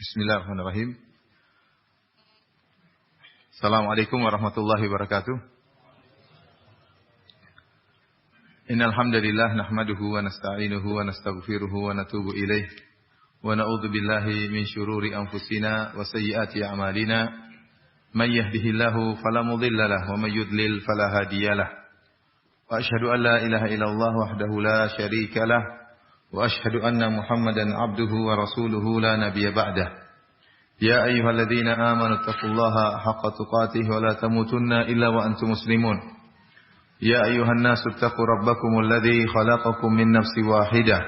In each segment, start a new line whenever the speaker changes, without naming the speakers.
Bismillahirrahmanirrahim. Assalamualaikum warahmatullahi wabarakatuh. Innal hamdalillah nahmaduhu wa nasta'inuhu wa nastaghfiruhu wa natubu ilaih wa na'udzu billahi min shururi anfusina wa sayyiati a'malina. Man yahdihillahu fala mudilla lahu wa may yudlil fala hadiyalah. Wa asyhadu an la ilaha illallah wahdahu la syarika lah. Wa asyhadu anna Muhammadan abduhu wa rasuluhu la nabiyya ba'dah. Ya ayyuhalladzina amanu taqullaha haqqa tuqatih wa la tamutunna illa wa antum muslimun. Ya ayyuhan nasu taqu rabbakumul ladzi khalaqakum min nafsin wahidah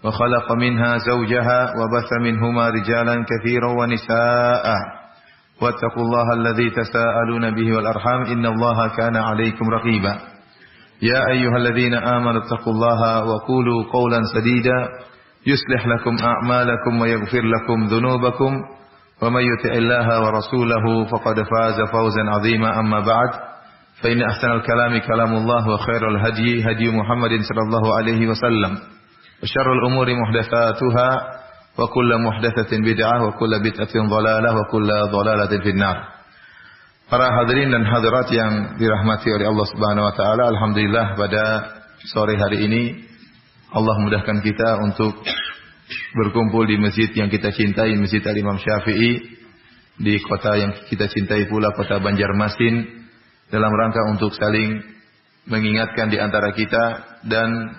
wa khalaqa minha zawjaha wa batha minhuma rijalan katsiran wa nisaa'a. Wattaqullaha alladzi tasaaluna bihi wal arham innallaha kana 'alaykum raqiba. يا أيها الذين آمنوا اتقوا الله وقولوا قولا سديدا يصلح لكم أعمالكم ويغفر لكم ذنوبكم ومن يطع الله ورسوله فقد فاز فوزا عظيما أما بعد فإن أحسن الكلام كلام الله وخير الهدي هدي محمد صلى الله عليه وسلم وشر الأمور محدثاتها وكل محدثة بدعة وكل بدعة ضلالة وكل ضلالة في النار. Para hadirin dan hadirat yang dirahmati oleh Allah Subhanahu wa taala, alhamdulillah pada sore hari ini Allah mudahkan kita untuk berkumpul di masjid yang kita cintai, Masjid Al-Imam Syafi'i, di kota yang kita cintai pula, kota Banjarmasin, dalam rangka untuk saling mengingatkan di antara kita dan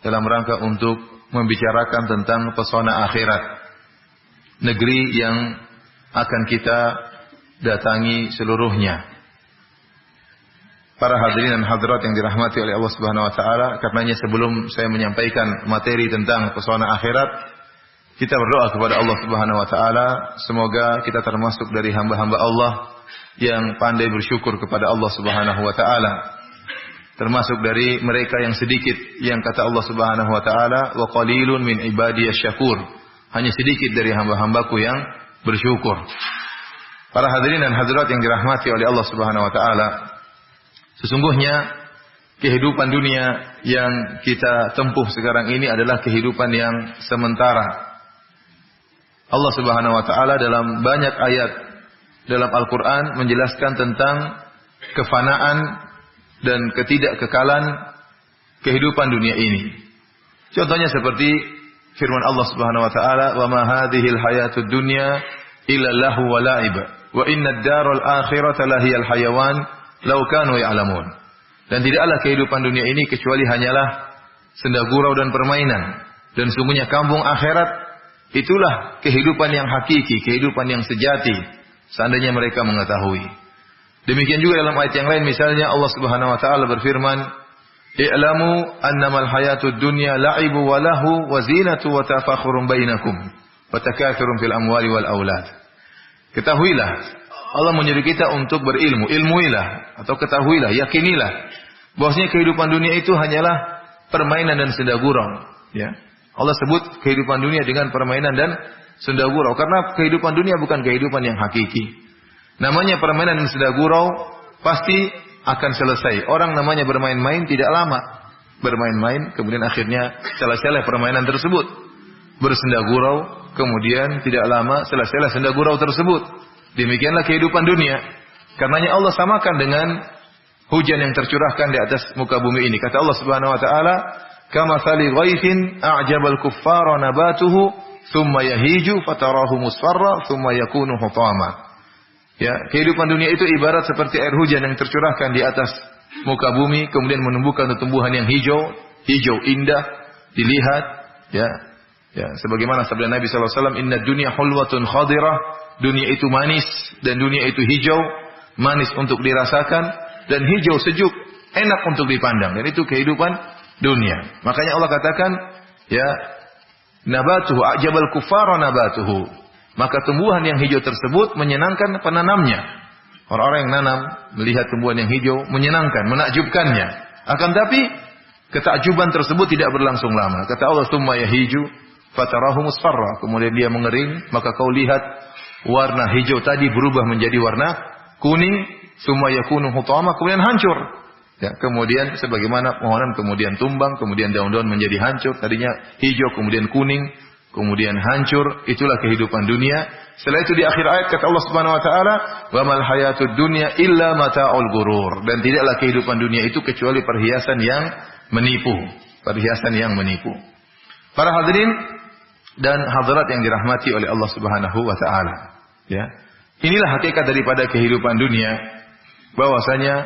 dalam rangka untuk membicarakan tentang pesona akhirat, negeri yang akan kita datangi seluruhnya. Para hadirin dan hadirat yang dirahmati oleh Allah Subhanahu wa taala, karenanya sebelum saya menyampaikan materi tentang pesona akhirat, kita berdoa kepada Allah Subhanahu wa taala semoga kita termasuk dari hamba-hamba Allah yang pandai bersyukur kepada Allah Subhanahu wa taala. Termasuk dari mereka yang sedikit yang kata Allah Subhanahu wa taala, wa qalilun min ibadiyasy syakur. Hanya sedikit dari hamba-hambaku yang bersyukur. Para hadirin dan hadirat yang dirahmati oleh Allah Subhanahu wa taala, sesungguhnya kehidupan dunia yang kita tempuh sekarang ini adalah kehidupan yang sementara. Allah Subhanahu wa taala dalam banyak ayat dalam Al-Qur'an menjelaskan tentang kefanaan dan ketidakkekalan kehidupan dunia ini. Contohnya seperti firman Allah Subhanahu wa taala, "Wa ma hadhil hayatud dunya illa lahu wa la'ib." Wa inna ad-daral akhirata lahiyal hayawan law kanu ya'lamun. Dan tidaklah kehidupan dunia ini kecuali hanyalah senda gurau dan permainan. Dan sungguhnya kampung akhirat itulah kehidupan yang hakiki, kehidupan yang sejati, seandainya mereka mengetahui. Demikian juga dalam ayat yang lain, misalnya Allah Subhanahu wa taala berfirman, "I'lamu annamal hayatud dunya la'ibu wa lahu wa zinatu wa tafakhurun bainakum wa takatsurun fil amwali wal aulad." Ketahuilah, Allah menyuruh kita untuk berilmu, ilmuilah atau ketahuilah, yakinilah bahwasanya kehidupan dunia itu hanyalah permainan dan senda gurau, ya. Allah sebut kehidupan dunia dengan permainan dan senda gurau karena kehidupan dunia bukan kehidupan yang hakiki. Namanya permainan dan senda gurau pasti akan selesai. Orang namanya bermain-main tidak lama. Bermain-main kemudian akhirnya selesai permainan tersebut. Bersenda gurau, kemudian tidak lama selesailah senda gurau tersebut. Demikianlah kehidupan dunia. Karenanya Allah samakan dengan hujan yang tercurahkan di atas muka bumi ini. Kata Allah Subhanahu wa taala, "Kamatsali ghaithin a'jabal kuffara nabatuhu, tsumma yahiju fatarahu musfarra, tsumma yakunu hutama." Ya, kehidupan dunia itu ibarat seperti air hujan yang tercurahkan di atas muka bumi, kemudian menumbuhkan tumbuhan yang hijau indah dilihat, ya. Ya, sebagaimana sabda Nabi sallallahu alaihi wasallam, "Inna dunya hulwatun khadirah." Dunia itu manis dan dunia itu hijau, manis untuk dirasakan dan hijau sejuk, enak untuk dipandang. Dan itu kehidupan dunia. Makanya Allah katakan, ya, nabatuhu a'jabal kuffara nabatuhu. Maka tumbuhan yang hijau tersebut menyenangkan penanamnya. Orang-orang yang nanam melihat tumbuhan yang hijau menyenangkan, menakjubkannya. Akan tapi ketakjuban tersebut tidak berlangsung lama. Kata Allah, "Tsumma yahiju fatarahu musfarra." Kemudian dia mengering, maka kau lihat warna hijau tadi berubah menjadi warna kuning, tsumma yakunu hutama, kemudian hancur. Ya, kemudian sebagaimana pohonan kemudian tumbang, kemudian daun-daun menjadi hancur, tadinya hijau kemudian kuning, kemudian hancur, itulah kehidupan dunia. Setelah itu di akhir ayat kata Allah Subhanahu wa taala, "Wa mal hayatud dunya illa mata'ul ghurur." Dan tidaklah kehidupan dunia itu kecuali perhiasan yang menipu, perhiasan yang menipu. Para hadirin dan hadirat yang dirahmati oleh Allah Subhanahu wa taala, ya. Inilah hakikat daripada kehidupan dunia, bahwasanya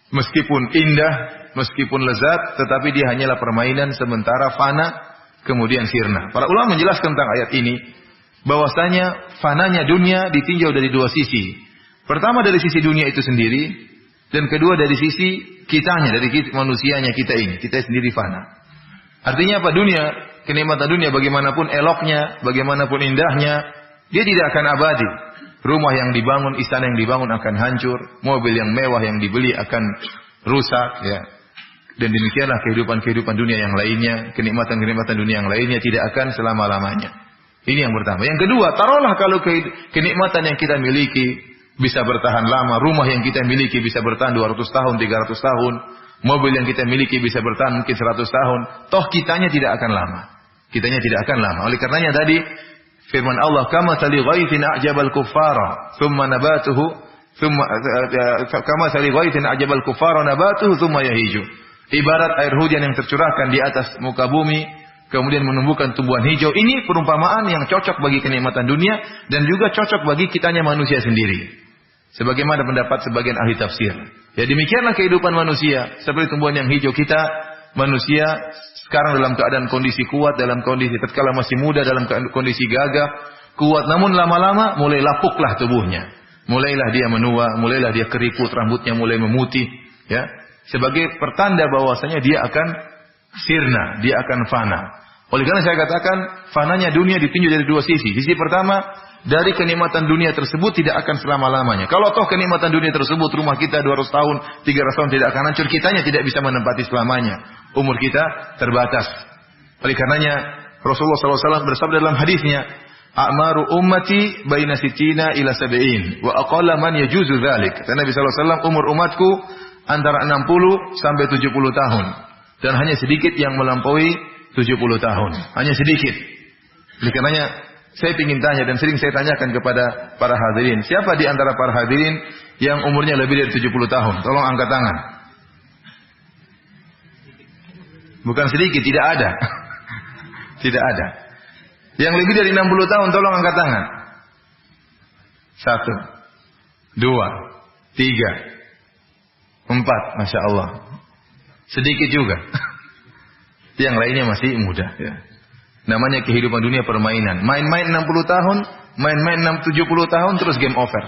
meskipun indah, meskipun lezat, tetapi dia hanyalah permainan sementara, fana, kemudian sirna. Para ulama menjelaskan tentang ayat ini, bahwasanya fananya dunia ditinjau dari dua sisi. Pertama dari sisi dunia itu sendiri, dan kedua dari sisi kitanya, dari manusianya kita ini. Kita sendiri fana. Artinya apa? Dunia, kenikmatan dunia bagaimanapun eloknya, bagaimanapun indahnya, dia tidak akan abadi. Rumah yang dibangun, istana yang dibangun akan hancur, mobil yang mewah yang dibeli akan rusak, ya. Dan demikianlah kehidupan dunia yang lainnya, kenikmatan dunia yang lainnya tidak akan selama-lamanya. Ini yang pertama. Yang kedua, taruhlah kalau kenikmatan yang kita miliki bisa bertahan lama, rumah yang kita miliki bisa bertahan 200 tahun, 300 tahun, mobil yang kita miliki bisa bertahan mungkin 100 tahun, toh kitanya tidak akan lama. Kitanya tidak akan lama. Oleh karenanya tadi firman Allah, "Kama sali ghaithin a'jabal kuffara, thumma nabatuhu, kama sali ghaithin a'jabal kuffara nabatuhu, thumma yahiju." Ibarat air hujan yang tercurahkan di atas muka bumi, kemudian menumbuhkan tumbuhan hijau. Ini perumpamaan yang cocok bagi kenikmatan dunia dan juga cocok bagi kitanya manusia sendiri. Sebagaimana pendapat sebagian ahli tafsir. Ya demikianlah kehidupan manusia. Seperti tumbuhan yang hijau kita, manusia sekarang dalam keadaan kondisi kuat, dalam kondisi tatkala masih muda, dalam kondisi gagah, kuat. Namun lama-lama mulai lapuklah tubuhnya. Mulailah dia menua, mulailah dia keriput, rambutnya mulai memutih. Ya, sebagai pertanda bahwasanya dia akan sirna, dia akan fana. Oleh karena saya katakan, fananya dunia ditinjau dari dua sisi. Sisi pertama, dari kenikmatan dunia tersebut tidak akan selama-lamanya. Kalau toh kenikmatan dunia tersebut, rumah kita 200 tahun, 300 tahun tidak akan hancur, kitanya tidak bisa menempati selamanya. Umur kita terbatas. Oleh karenanya, Rasulullah SAW bersabda dalam hadisnya, "A'maru ummati baina sittina ila sab'in, wa aqalla man yajuzu dzalik." Kata Nabi SAW, umur umatku antara 60 sampai 70 tahun. Dan hanya sedikit yang melampaui 70 tahun. Hanya sedikit. Oleh karenanya, saya ingin tanya dan sering saya tanyakan kepada para hadirin. Siapa di antara para hadirin yang umurnya lebih dari 70 tahun? Tolong angkat tangan. Bukan sedikit, tidak ada. Tidak ada. Yang lebih dari 60 tahun, tolong angkat tangan. 1, 2, 3, 4. Masya Allah. Sedikit juga. Yang lainnya masih muda. Ya. Namanya kehidupan dunia permainan. Main-main 60 tahun, main-main 70 tahun, terus game over.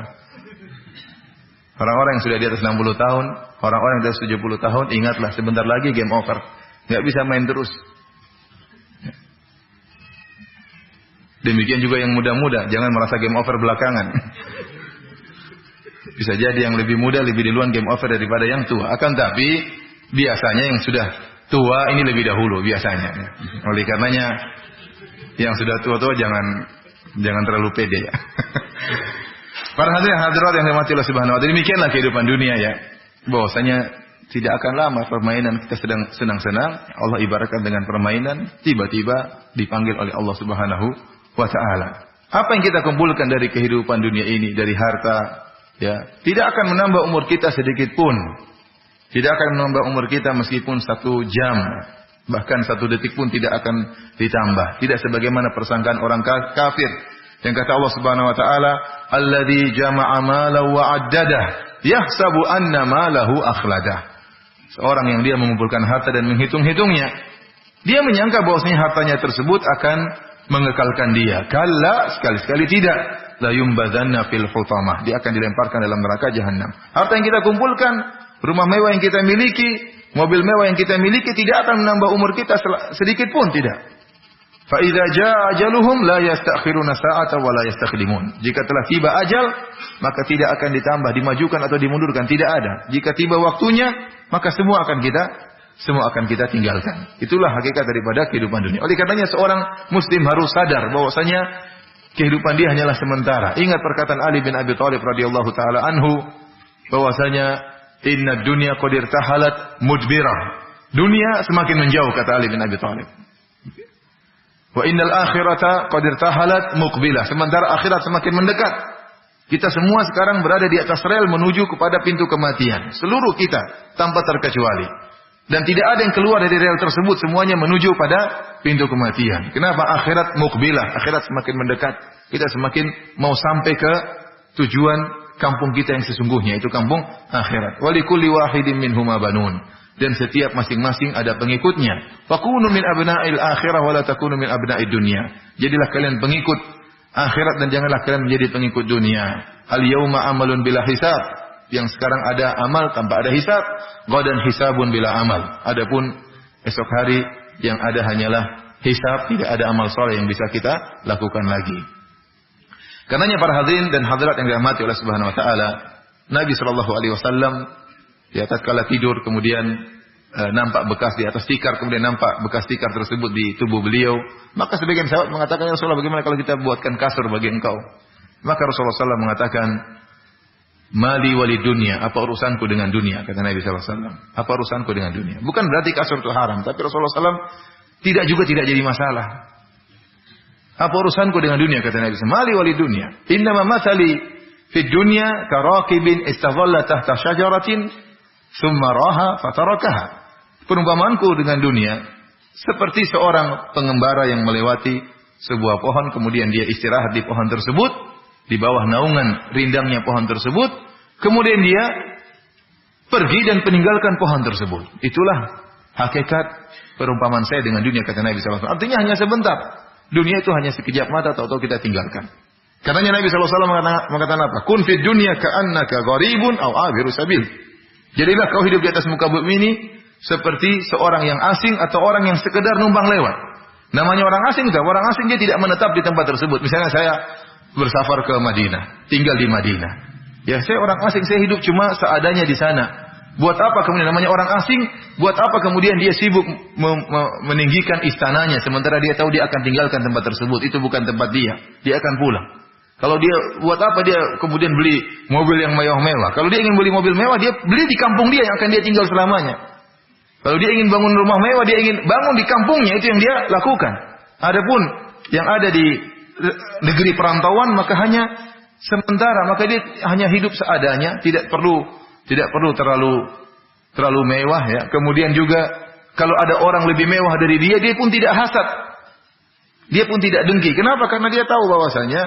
Orang-orang yang sudah di atas 60 tahun, orang-orang yang di atas 70 tahun, ingatlah sebentar lagi game over. Nggak bisa main terus. Demikian juga yang muda-muda, jangan merasa game over belakangan. Bisa jadi yang lebih muda lebih duluan game over daripada yang tua. Akan tapi biasanya yang sudah tua ini lebih dahulu biasanya. Oleh karenanya yang sudah tua-tua jangan terlalu pede ya. Para hadirin hadirat yang dirahmati Allah Subhanahu wa taala, demikianlah kehidupan dunia ya. Bahwasanya tidak akan lama permainan kita sedang senang-senang, Allah ibaratkan dengan permainan, tiba-tiba dipanggil oleh Allah Subhanahu wa taala. Apa yang kita kumpulkan dari kehidupan dunia ini, dari harta, ya, tidak akan menambah umur kita sedikit pun. Tidak akan menambah umur kita meskipun 1 jam, bahkan 1 detik pun tidak akan ditambah. Tidak sebagaimana persangkaan orang kafir yang kata Allah Subhanahu wa taala, "Alladzi jama'a malahu wa 'addadah, yahsabu anna malahu akhladah." Seorang yang dia mengumpulkan harta dan menghitung-hitungnya, dia menyangka bahwasanya hartanya tersebut akan mengekalkan dia. Kalla, sekali-sekali tidak. La yumbadzanna fil hutamah. Dia akan dilemparkan dalam neraka jahanam. Harta yang kita kumpulkan, rumah mewah yang kita miliki, mobil mewah yang kita miliki tidak akan menambah umur kita sedikit pun, tidak. Fa idza jaa ajaluhum la yastakhiruna sa'atan wa la yastaqdimun. Jika telah tiba ajal, maka tidak akan ditambah, dimajukan atau dimundurkan, tidak ada. Jika tiba waktunya, maka semua akan kita tinggalkan. Itulah hakikat daripada kehidupan dunia. Oleh karenanya seorang muslim harus sadar bahwasanya kehidupan dia hanyalah sementara. Ingat perkataan Ali bin Abi Thalib radhiyallahu taala anhu bahwasanya inna dunya qad irtahalat mudbirah. Dunia semakin menjauh, kata Ali bin Abi Thalib. Wa innal akhirata qad irtahalat muqbilah. Sementara akhirat semakin mendekat. Kita semua sekarang berada di atas rel menuju kepada pintu kematian. Seluruh kita tanpa terkecuali. Dan tidak ada yang keluar dari rel tersebut, semuanya menuju pada pintu kematian. Kenapa? Akhirat muqbilah, akhirat semakin mendekat. Kita semakin mau sampai ke tujuan kampung kita yang sesungguhnya, itu kampung akhirat. Wa likulli wahidin minhuma banun. Dan setiap masing-masing ada pengikutnya. Fakunu min abna'il akhirah wa la takunu min abna'id dunya. Jadilah kalian pengikut akhirat dan janganlah kalian menjadi pengikut dunia. Al yauma amalun bila hisab. Yang sekarang ada amal tanpa ada hisab. Ghadan hisabun bila amal. Adapun esok hari yang ada hanyalah hisab, tidak ada amal saleh yang bisa kita lakukan lagi. Karenanya para hadirin dan hadirat yang dirahmati oleh Subhanahu wa taala, Nabi sallallahu alaihi wasallam ya tatkala tidur kemudian nampak bekas di atas tikar, kemudian nampak bekas tikar tersebut di tubuh beliau, maka sebagian sahabat mengatakan, ya Rasulullah, bagaimana kalau kita buatkan kasur bagi engkau? Maka Rasulullah SAW mengatakan, mali wali dunia, apa urusanku dengan dunia? Kata Nabi SAW, apa urusanku dengan dunia? Bukan berarti kasur itu haram, tapi Rasulullah SAW tidak jadi masalah. Apa urusanku dengan dunia? Kata Nabi SAW, mali wali dunia. Innama mathali fid dunya karakibin istadhalla tahta syajaratin thumma raha fatarakaha. Perumpamaanku dengan dunia seperti seorang pengembara yang melewati sebuah pohon, kemudian dia istirahat di pohon tersebut, di bawah naungan rindangnya pohon tersebut, kemudian dia pergi dan meninggalkan pohon tersebut. Itulah hakikat perumpamaan saya dengan dunia, kata Nabi SAW. Artinya hanya sebentar. Dunia itu hanya sekejap mata, tahu-tahu kita tinggalkan. Karenanya Nabi SAW mengatakan apa? Kun fid dunya ka'annaka gharibun aw abiru sabil. Jadilah kau hidup di atas muka bumi ini seperti seorang yang asing atau orang yang sekedar numpang lewat. Namanya orang asing itu, orang asing dia tidak menetap di tempat tersebut. Misalnya saya bersafar ke Madinah, tinggal di Madinah. Ya, saya orang asing, saya hidup cuma seadanya di sana. Buat apa kemudian namanya orang asing? Buat apa kemudian dia sibuk meninggikan istananya sementara dia tahu dia akan tinggalkan tempat tersebut. Itu bukan tempat dia. Dia akan pulang. Kalau dia buat apa dia kemudian beli mobil yang mewah-mewah? Kalau dia ingin beli mobil mewah, dia beli di kampung dia yang akan dia tinggal selamanya. Kalau dia ingin bangun rumah mewah, dia ingin bangun di kampungnya, itu yang dia lakukan. Adapun yang ada di negeri perantauan maka hanya sementara, maka dia hanya hidup seadanya, tidak perlu terlalu mewah ya. Kemudian juga kalau ada orang lebih mewah dari dia, dia pun tidak hasad. Dia pun tidak dengki. Kenapa? Karena dia tahu bahwasanya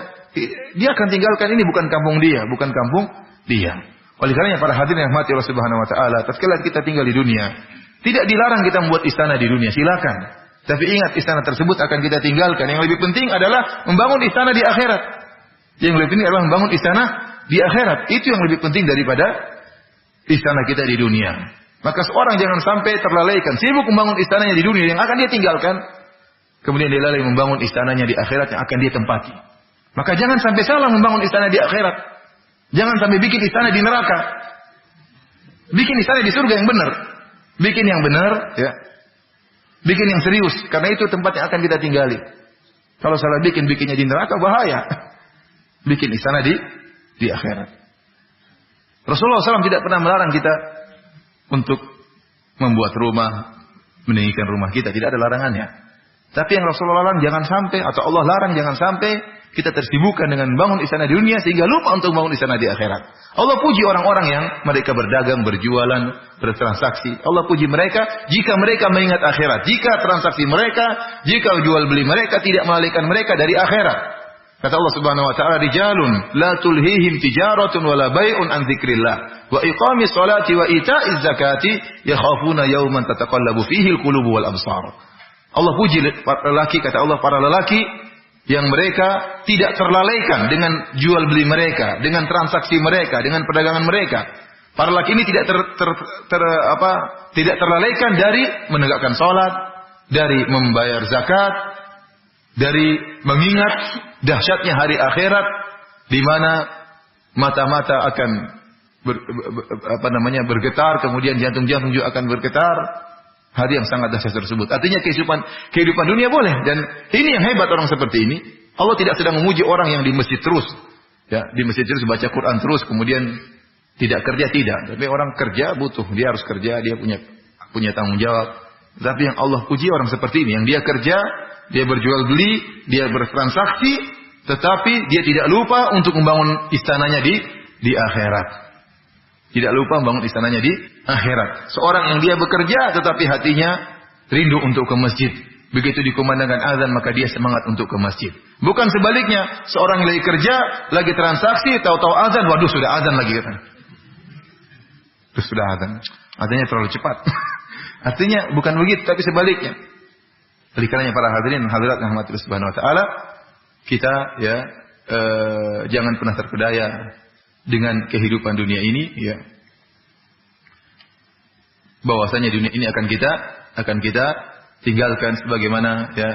dia akan tinggalkan ini bukan kampung dia, bukan kampung dia. Oleh karenanya para hadirin yang mati Allah Subhanahu wa taala, tatkala kita tinggal di dunia, tidak dilarang kita membuat istana di dunia, silakan. Tapi ingat, istana tersebut akan kita tinggalkan. Yang lebih penting adalah membangun istana di akhirat. Yang lebih penting adalah membangun istana di akhirat. Itu yang lebih penting daripada istana kita di dunia. Maka seorang jangan sampai terlalaikan, sibuk membangun istananya di dunia yang akan dia tinggalkan, kemudian dia lalai membangun istananya di akhirat yang akan dia tempati. Maka jangan sampai salah membangun istana di akhirat. Jangan sampai bikin istana di neraka. Bikin istana di surga yang benar. Bikin yang benar, ya. Bikin yang serius, karena itu tempat yang akan kita tinggali. Kalau salah bikinnya di neraka, bahaya. Bikin istana di akhirat. Rasulullah SAW tidak pernah melarang kita untuk membuat rumah, meninggikan rumah kita. Tidak ada larangannya. Tapi yang Rasulullah larang jangan sampai, atau Allah larang jangan sampai kita tersibukkan dengan bangun istana di dunia sehingga lupa untuk bangun istana di akhirat. Allah puji orang-orang yang mereka berdagang, berjualan, bertransaksi. Allah puji mereka jika mereka mengingat akhirat. Jika transaksi mereka, jika jual beli mereka tidak melalaikan mereka dari akhirat. Kata Allah Subhanahu wa taala, rijalun la tulhihim tijaratun wala bai'un an dzikrillah wa iqamis salati wa ita'iz zakati yakhafuna yawman tataqallabu fihi alqulubu wal absar. Allah puji para lelaki, kata Allah, para lelaki yang mereka tidak terlalaikan dengan jual beli mereka, dengan transaksi mereka, dengan perdagangan mereka. Para lelaki ini tidak tidak terlalaikan dari menegakkan salat, dari membayar zakat, dari mengingat dahsyatnya hari akhirat di mana mata-mata akan bergetar, kemudian jantung-jantung juga akan bergetar. Hari yang sangat dahsyat tersebut. Artinya kehidupan dunia boleh, dan ini yang hebat orang seperti ini. Allah tidak sedang memuji orang yang di masjid terus. Ya, di masjid terus baca Quran terus, kemudian tidak kerja, tidak. Tapi orang kerja butuh, dia harus kerja, dia punya tanggung jawab. Tapi yang Allah puji orang seperti ini, yang dia kerja dia berjual beli, dia bertransaksi, tetapi dia tidak lupa untuk membangun istananya di akhirat. Tidak lupa membangun istananya di akhirat. Seorang yang dia bekerja tetapi hatinya rindu untuk ke masjid. Begitu dikumandangkan azan maka dia semangat untuk ke masjid. Bukan sebaliknya, seorang yang lagi kerja, lagi transaksi, tahu-tahu azan, waduh sudah azan lagi katanya. Terus sudah azan. Azannya terlalu cepat. Artinya bukan begitu, tapi sebaliknya. Oleh karenanya para hadirin dan hadirat yang rahmatillah subhanahu wa ta'ala, kita jangan pernah terpedaya dengan kehidupan dunia ini, ya. Bahwasanya dunia ini akan kita tinggalkan, sebagaimana ya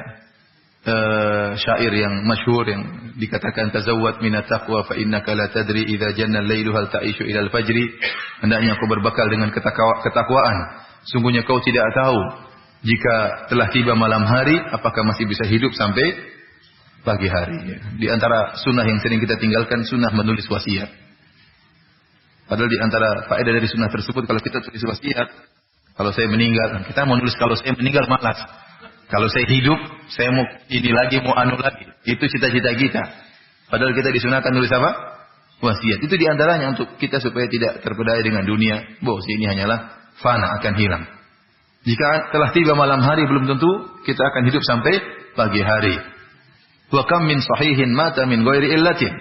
syair yang masyhur yang dikatakan tazawwad minat taqwa fa innaka la tadri idza janna al-lailu hal ta'ishu ila al-fajri. Hendaknya kau berbekal dengan ketakwaan. Sungguhnya kau tidak tahu jika telah tiba malam hari apakah masih bisa hidup sampai pagi hari. Di antara sunnah yang sering kita tinggalkan, sunnah menulis wasiat. Padahal di antara faedah dari sunnah tersebut, kalau kita tulis wasiat, kalau saya meninggal, kita mau nulis kalau saya meninggal malas. Kalau saya hidup, saya mau ini lagi, mau anu lagi. Itu cita-cita kita. Padahal kita disunahkan nulis apa? Wasiat. Itu di antaranya untuk kita supaya tidak terpedaya dengan dunia. Bos, ini hanyalah fana, akan hilang. Jika telah tiba malam hari, belum tentu kita akan hidup sampai pagi hari. Wa kam min sahihin mata min ghairi illatin.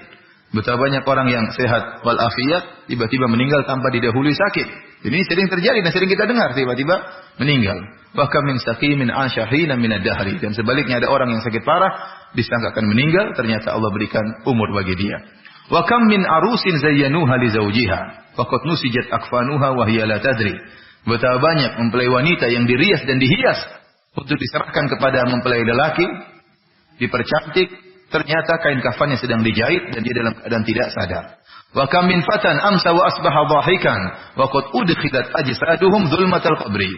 Betapa banyak orang yang sehat wal afiat tiba-tiba meninggal tanpa didahului sakit. Ini sering terjadi dan sering kita dengar, tiba-tiba meninggal. Wa kam min saqimin ashahina min ad-dahri. Dan sebaliknya ada orang yang sakit parah disangkakan meninggal, ternyata Allah berikan umur bagi dia. Wa kam min arusin zayyanuha li zawjiha faqad nusijat akfanuha wa hiya la tadri. Betapa banyak mempelai wanita yang dirias dan dihias untuk diserahkan kepada mempelai lelaki, dipercantik, ternyata kain kafannya sedang dijahit dan dia dalam keadaan tidak sadar. Wa kam min fatan amsa wa asbaha dhahikan wa qad udkhilat ajsaduhum zulmatal qabri.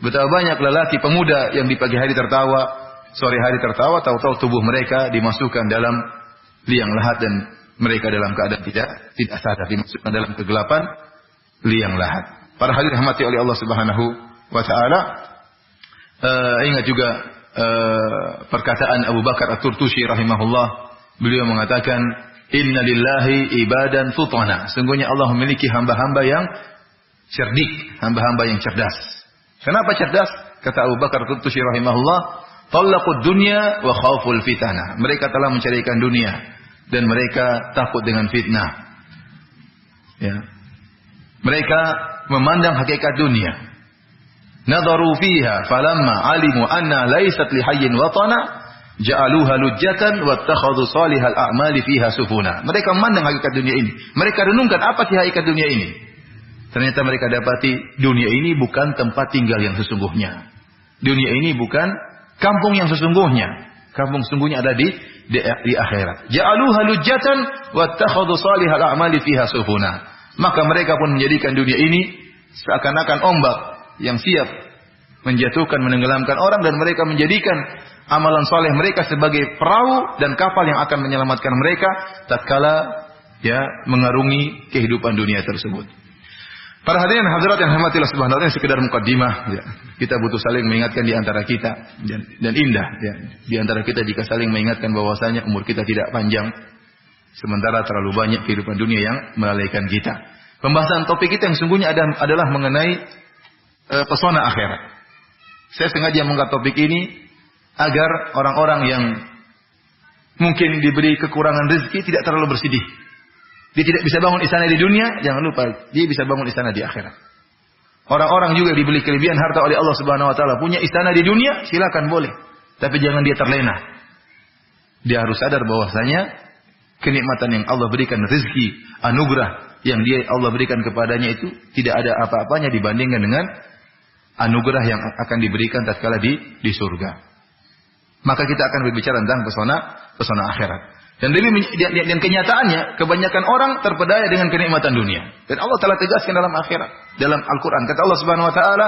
Betapa banyak lelaki pemuda yang di pagi hari tertawa, sore hari tertawa, tahu-tahu tubuh mereka dimasukkan dalam liang lahat dan mereka dalam keadaan tidak sadar, dimasukkan dalam kegelapan liang lahat. Para hadirin rahmati oleh Allah Subhanahu wa taala, ingat juga perkataan Abu Bakar At-Turtusi rahimahullah. Beliau mengatakan, "Inna lillahi ibadan futana." Sungguhnya Allah memiliki hamba-hamba yang cerdik, hamba-hamba yang cerdas. Kenapa cerdas? Kata Abu Bakar At-Turtusi rahimahullah, "Talaqud dunya wa khauful fitana." Mereka telah mencarikan dunia dan mereka takut dengan fitnah. Ya. Mereka memandang hakikat dunia. Nadharu fiha falamma alimu anna laysat lihayyin watana ja'aluha lujjatan wattakhadhu salihal a'mali fiha sufuna. Mereka memandang hakikat dunia ini. Mereka renungkan apa sih hakikat dunia ini? Ternyata mereka dapati dunia ini bukan tempat tinggal yang sesungguhnya. Dunia ini bukan kampung yang sesungguhnya. Kampung sesungguhnya ada di akhirat. Ja'aluha lujjatan wattakhadhu salihal a'mali fiha sufuna. Maka mereka pun menjadikan dunia ini seakan-akan ombak yang siap menjatuhkan, menenggelamkan orang, dan mereka menjadikan amalan soleh mereka sebagai perahu dan kapal yang akan menyelamatkan mereka tatkala mengarungi kehidupan dunia tersebut. Para hadirin hadirat yang rahmatillah subhanahu wa ta'ala, sekedar mukaddimah, ya. Kita butuh saling mengingatkan di antara kita, dan indah ya, di antara kita jika saling mengingatkan bahwasanya umur kita tidak panjang, sementara terlalu banyak kehidupan dunia yang melalaikan kita. Pembahasan topik kita yang sungguhnya adalah mengenai pesona akhirat. Saya sengaja mengangkat topik ini agar orang-orang yang mungkin diberi kekurangan rezeki tidak terlalu bersedih. Dia tidak bisa bangun istana di dunia, jangan lupa dia bisa bangun istana di akhirat. Orang-orang juga diberi kelebihan harta oleh Allah Subhanahu wa taala, punya istana di dunia, silakan boleh. Tapi jangan dia terlena. Dia harus sadar bahwasanya kenikmatan yang Allah berikan, rezeki, anugerah yang Allah berikan kepadanya itu tidak ada apa-apanya dibandingkan dengan anugerah yang akan diberikan tatkala di surga. Maka kita akan berbicara tentang pesona akhirat. Dan kenyataannya kebanyakan orang terpedaya dengan kenikmatan dunia. Dan Allah telah tegaskan dalam akhirat, dalam Al-Qur'an. Kata Allah Subhanahu wa taala,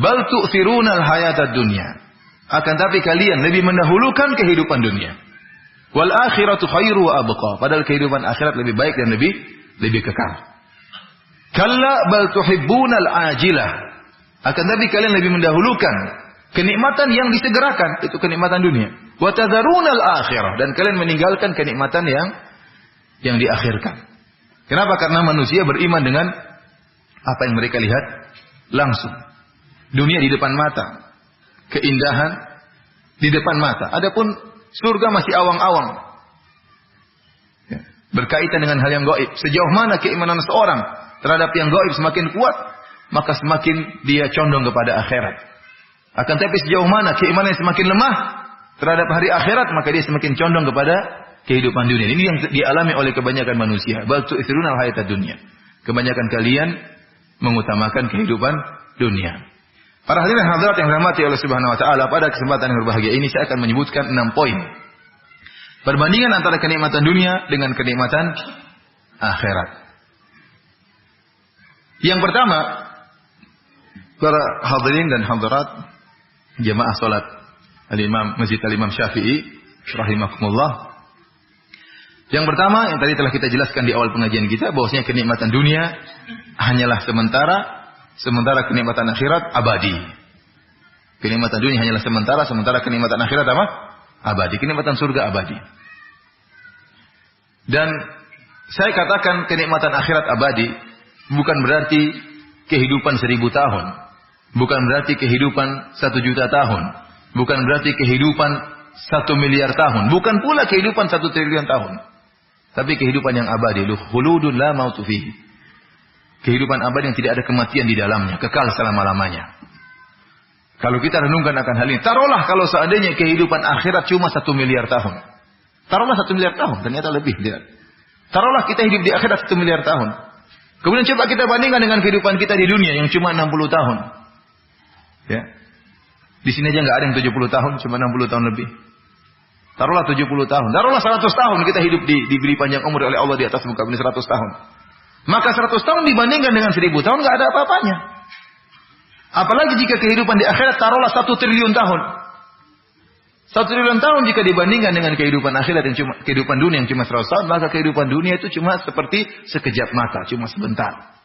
"Bal tu'thirunal hayatad dunya." Akan tapi kalian lebih mendahulukan kehidupan dunia. Wal akhiratu khairu wa abqa. Padahal kehidupan akhirat lebih baik dan lebih kekal. Kalla bal tuhibbunal ajilah. Akan tapi kalian lebih mendahulukan kenikmatan yang disegerakan, itu kenikmatan dunia. Wa tadharunal akhirah, dan kalian meninggalkan kenikmatan yang diakhirkan. Kenapa? Karena manusia beriman dengan apa yang mereka lihat langsung. Dunia di depan mata, keindahan di depan mata. Adapun surga masih awang-awang. Ya. Berkaitan dengan hal yang gaib. Sejauh mana keimanan seorang terhadap yang gaib semakin kuat, maka semakin dia condong kepada akhirat. Akan tapi sejauh mana keimanan semakin lemah terhadap hari akhirat, maka dia semakin condong kepada kehidupan dunia. Ini yang dialami oleh kebanyakan manusia. Bal tu'thiruna al-hayatad dunya. Kebanyakan kalian mengutamakan kehidupan dunia. Para hadirin hadirat yang dirahmati oleh Subhanahu wa taala, pada kesempatan yang berbahagia ini saya akan menyebutkan 6 poin. Perbandingan antara kenikmatan dunia dengan kenikmatan akhirat. Yang pertama, para hadirin dan hadirat jemaah salat Al-Imam Masjid Al-Imam Syafi'i rahimakumullah. Yang pertama yang tadi telah kita jelaskan di awal pengajian kita, bahwasanya kenikmatan dunia hanyalah sementara kenikmatan akhirat abadi. Kenikmatan dunia hanyalah sementara kenikmatan akhirat apa? Abadi. Kenikmatan surga abadi. Dan saya katakan kenikmatan akhirat abadi bukan berarti kehidupan 1000 tahun. Bukan berarti kehidupan 1.000.000 tahun. Bukan berarti kehidupan 1 miliar tahun. Bukan pula kehidupan 1 triliun tahun. Tapi kehidupan yang abadi. Khuludun la mautu fihi. Kehidupan abadi yang tidak ada kematian di dalamnya. Kekal selama-lamanya. Kalau kita renungkan akan hal ini. Taruhlah kalau seandainya kehidupan akhirat cuma 1 miliar tahun. Taruhlah 1 miliar tahun. Ternyata lebih. Taruhlah kita hidup di akhirat 1 miliar tahun. Kemudian coba kita bandingkan dengan kehidupan kita di dunia yang cuma 60 tahun. Ya. Di sini aja nggak ada yang 70 tahun, cuma 60 tahun lebih. Taruhlah 70 tahun. Taruhlah 100 tahun kita hidup diberi panjang umur oleh Allah di atas muka bumi 100 tahun. Maka 100 tahun dibandingkan dengan 1000 tahun nggak ada apa-apanya. Apalagi jika kehidupan di akhirat taruhlah 1 triliun tahun. 1 triliun tahun jika dibandingkan dengan kehidupan akhirat yang cuma kehidupan dunia yang cuma 100 tahun, maka kehidupan dunia itu cuma seperti sekejap mata, cuma sebentar.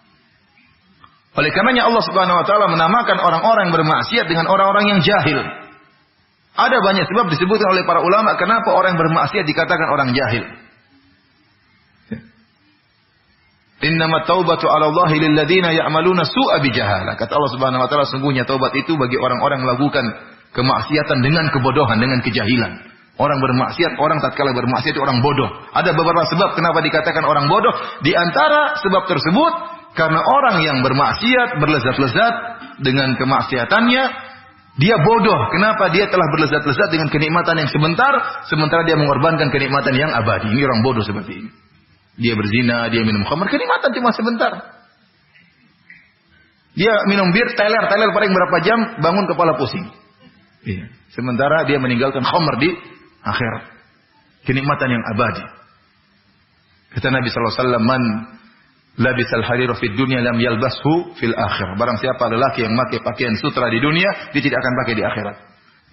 Oleh karenanya Allah Subhanahu wa taala menamakan orang-orang yang bermaksiat dengan orang-orang yang jahil. Ada banyak sebab disebutkan oleh para ulama kenapa orang yang bermaksiat dikatakan orang jahil. Innamat taubatu 'ala Allahi lil ladzina ya'maluna su'a bijahalah. Kata Allah Subhanahu wa taala, sungguhnya taubat itu bagi orang-orang yang melakukan kemaksiatan dengan kebodohan, dengan kejahilan. Orang bermaksiat, orang tatkala bermaksiat itu orang bodoh. Ada beberapa sebab kenapa dikatakan orang bodoh. Di antara sebab tersebut karena orang yang bermaksiat, berlezat-lezat dengan kemaksiatannya, dia bodoh. Kenapa? Dia telah berlezat-lezat dengan kenikmatan yang sebentar, sementara dia mengorbankan kenikmatan yang abadi. Ini orang bodoh seperti ini. Dia berzina, dia minum khamar, kenikmatan cuma sebentar. Dia minum bir, teler paling berapa jam, bangun kepala pusing. Iya. Sementara dia meninggalkan khamar di akhirat. Kenikmatan yang abadi. Kata Nabi SAW, man labisal harira fid dunya lam yalbashu fil akhirah. Barang siapa lelaki yang memakai pakaian sutra di dunia, dia tidak akan pakai di akhirat.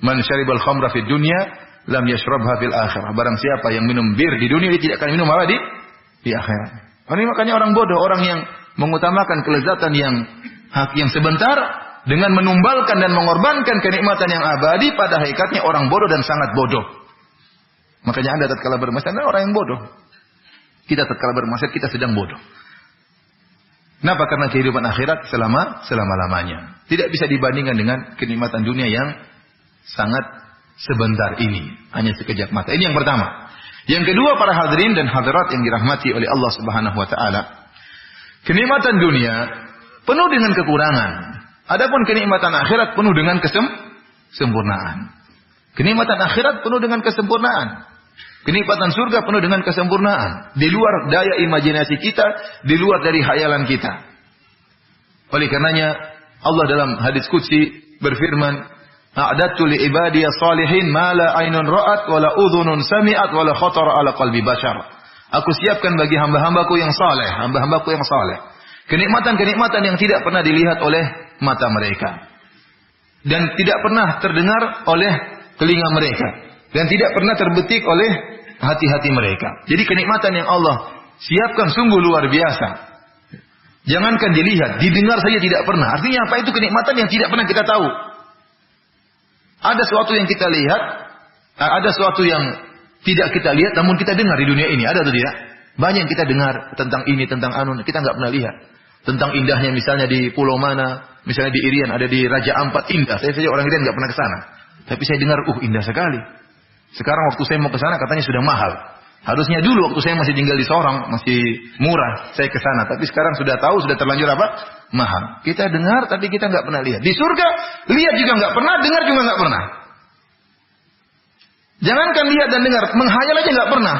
Man syaribal khamra fid dunya lam yashrabha fil akhirah. Barang siapa yang minum bir di dunia, dia tidak akan minum apa di akhirat. Ini makanya orang bodoh, orang yang mengutamakan kelezatan yang sebentar dengan menumbalkan dan mengorbankan kenikmatan yang abadi, pada hakikatnya orang bodoh dan sangat bodoh. Makanya Anda tatkala bermaksiat orang yang bodoh. Kita tatkala bermaksiat kita sedang bodoh. Kenapa? Karena kehidupan akhirat selama-lamanya. Tidak bisa dibandingkan dengan kenikmatan dunia yang sangat sebentar ini. Hanya sekejap mata. Ini yang pertama. Yang kedua, para hadirin dan hadirat yang dirahmati oleh Allah Subhanahu wa taala. Kenikmatan dunia penuh dengan kekurangan. Adapun kenikmatan akhirat penuh dengan kesempurnaan. Kenikmatan akhirat penuh dengan kesempurnaan. Kenikmatan surga penuh dengan kesempurnaan. Di luar daya imajinasi kita, di luar dari khayalan kita. Oleh karenanya Allah dalam hadis qudsi berfirman, "A'dadtu li ibadiy salihin ma la aynun ra'at wa la udhunun sami'at wa la khatara ala qalbi bashar." Aku siapkan bagi hamba-hambaku yang saleh, hamba-hambaku yang saleh, kenikmatan-kenikmatan yang tidak pernah dilihat oleh mata mereka dan tidak pernah terdengar oleh telinga mereka dan tidak pernah terbetik oleh hati-hati mereka. Jadi kenikmatan yang Allah siapkan sungguh luar biasa. Jangankan dilihat, didengar saja tidak pernah. Artinya apa? Itu kenikmatan yang tidak pernah kita tahu. Ada sesuatu yang kita lihat, Ada sesuatu yang tidak kita lihat namun kita dengar di dunia ini. Ada atau tidak? Banyak yang kita dengar tentang ini, tentang anu, kita nggak pernah lihat. Tentang indahnya misalnya di pulau mana, misalnya di Irian, ada di Raja Ampat, indah. Saya saja orang Irian nggak pernah ke sana. Tapi saya dengar, indah sekali. Sekarang waktu saya mau ke sana katanya sudah mahal. Harusnya dulu waktu saya masih tinggal di Sorong, masih murah, saya ke sana. Tapi sekarang sudah tahu, sudah terlanjur apa? Mahal. Kita dengar tapi kita nggak pernah lihat. Di surga, lihat juga nggak pernah, dengar juga nggak pernah. Jangankan lihat dan dengar, menghayal aja nggak pernah.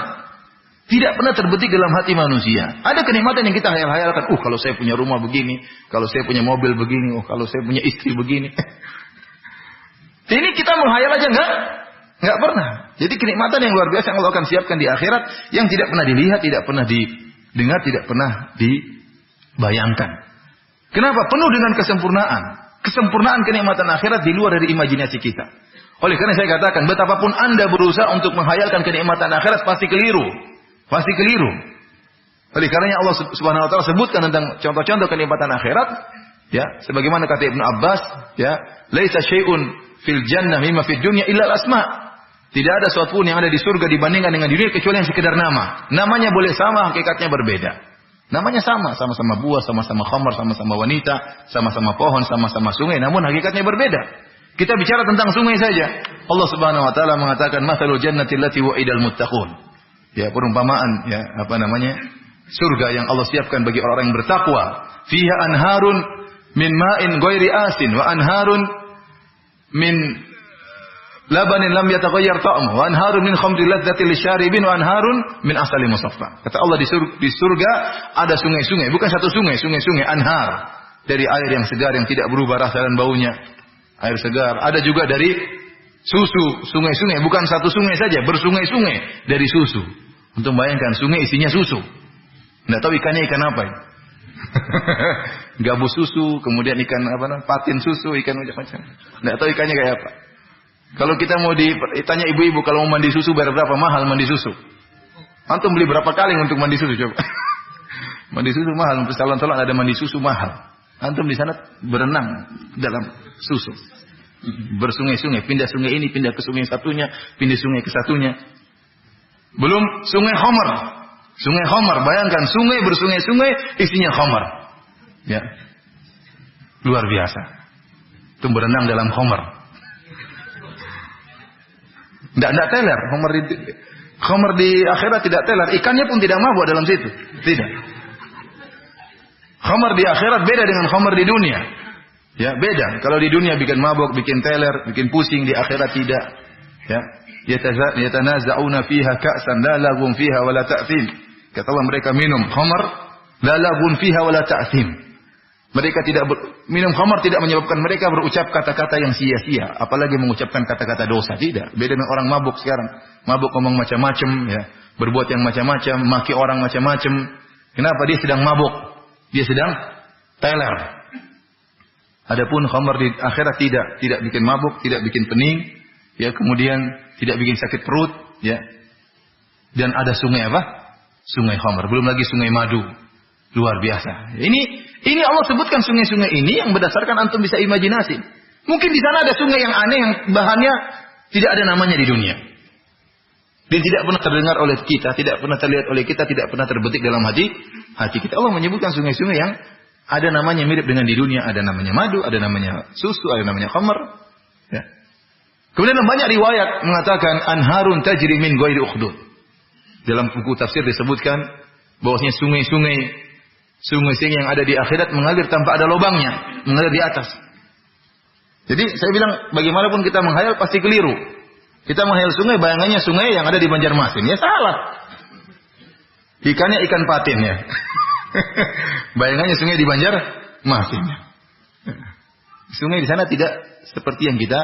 Tidak pernah terbetik dalam hati manusia. Ada kenikmatan yang kita hayal-hayalkan. Kalau saya punya rumah begini, kalau saya punya mobil begini, kalau saya punya istri begini. Ini kita menghayal aja nggak pernah. Jadi kenikmatan yang luar biasa yang Allah akan siapkan di akhirat yang tidak pernah dilihat, tidak pernah didengar, tidak pernah dibayangkan. Kenapa? Penuh dengan kesempurnaan. Kesempurnaan kenikmatan akhirat di luar dari imajinasi kita. Oleh karena saya katakan, betapapun Anda berusaha untuk menghayalkan kenikmatan akhirat pasti keliru. Pasti keliru. Oleh karenanya Allah Subhanahu wa taala sebutkan tentang contoh-contoh kenikmatan akhirat, ya, sebagaimana kata Ibnu Abbas, ya, laisa syai'un fil jannah mimma fid dunya illa al-asma'. Tidak ada sesuatu pun yang ada di surga dibandingkan dengan dunia kecuali yang sekedar nama. Namanya boleh sama, hakikatnya berbeda. Namanya sama, sama-sama buah, sama-sama khamar, sama-sama wanita, sama-sama pohon, sama-sama sungai, namun hakikatnya berbeda. Kita bicara tentang sungai saja. Allah Subhanahu wa taala mengatakan mathalul jannati allati wa'idal muttaqun. Ya, perumpamaan, ya, surga yang Allah siapkan bagi orang-orang yang bertakwa. Fiha anharun min ma'in ghairi asin wa anharun min labanin lam yataghayyar ta'muhu wa anharun min khamrin ladzatil lisyaribin wa anharun min asalin musaffa. Kata Allah di surga ada sungai-sungai, bukan satu sungai, anhar dari air yang segar yang tidak berubah rasa dan baunya. Air segar. Ada juga dari susu, sungai-sungai, bukan satu sungai saja, bersungai-sungai dari susu. Untuk bayangkan sungai isinya susu. Enggak tahu ikannya ikan apa ya? Gabus susu, kemudian ikan patin susu, ikan macam-macam. Enggak tahu ikannya kayak apa. Kalau kita mau ditanya ibu-ibu kalau mau mandi susu bayar berapa mahal mandi susu? Antum beli berapa kali untuk mandi susu coba? Mandi susu mahal, untuk salon-salon ada mandi susu mahal. Antum di sana berenang dalam susu. Bersungai-sungai, pindah sungai ini, pindah ke sungai satunya, pindah sungai ke satunya. Belum sungai khamar. Sungai khamar, bayangkan sungai bersungai-sungai isinya khamar. Ya. Luar biasa. Itu berenang dalam khamar. Tidak teler, khamar di akhirat tidak teler, ikannya pun tidak mabuk dalam situ. Tidak. Khamar di akhirat beda dengan khamar di dunia. Ya, beda. Kalau di dunia bikin mabuk, bikin teler, bikin pusing, di akhirat tidak. Ya. Yatanaza'una fiha ka'san la laghun fiha wa la ta'thim. Kata Allah mereka minum khamar la laghun fiha wa la ta'thim. Mereka minum khamar tidak menyebabkan mereka berucap kata-kata yang sia-sia, apalagi mengucapkan kata-kata dosa. Tidak. Beda dengan orang mabuk sekarang. Mabuk ngomong macam-macam, ya, berbuat yang macam-macam, maki orang macam-macam. Kenapa? Dia sedang mabuk. Dia sedang teler. Adapun khamar di akhirat tidak bikin mabuk, tidak bikin pening, ya, kemudian tidak bikin sakit perut, ya. Dan ada sungai apa? Sungai khamar. Belum lagi sungai madu. Luar biasa. Ini Allah sebutkan sungai-sungai ini yang berdasarkan antum bisa imajinasi. Mungkin di sana ada sungai yang aneh yang bahannya tidak ada namanya di dunia. Dan tidak pernah terdengar oleh kita, tidak pernah terlihat oleh kita, tidak pernah terbetik dalam hati kita. Allah menyebutkan sungai-sungai yang ada namanya mirip dengan di dunia, ada namanya madu, ada namanya susu, ada namanya khamar. Ya. Kemudian banyak riwayat mengatakan anharun tajri min ghairi ukhdud. Dalam buku tafsir disebutkan bahwasanya sungai-sungai yang ada di akhirat mengalir tanpa ada lubangnya, mengalir di atas. Jadi saya bilang bagaimanapun kita menghayal pasti keliru. Kita menghayal sungai, bayangannya sungai yang ada di Banjarmasin. Ya salah. Ikannya ikan patin ya. Bayangannya sungai di Banjarmasin. Sungai di sana tidak seperti yang kita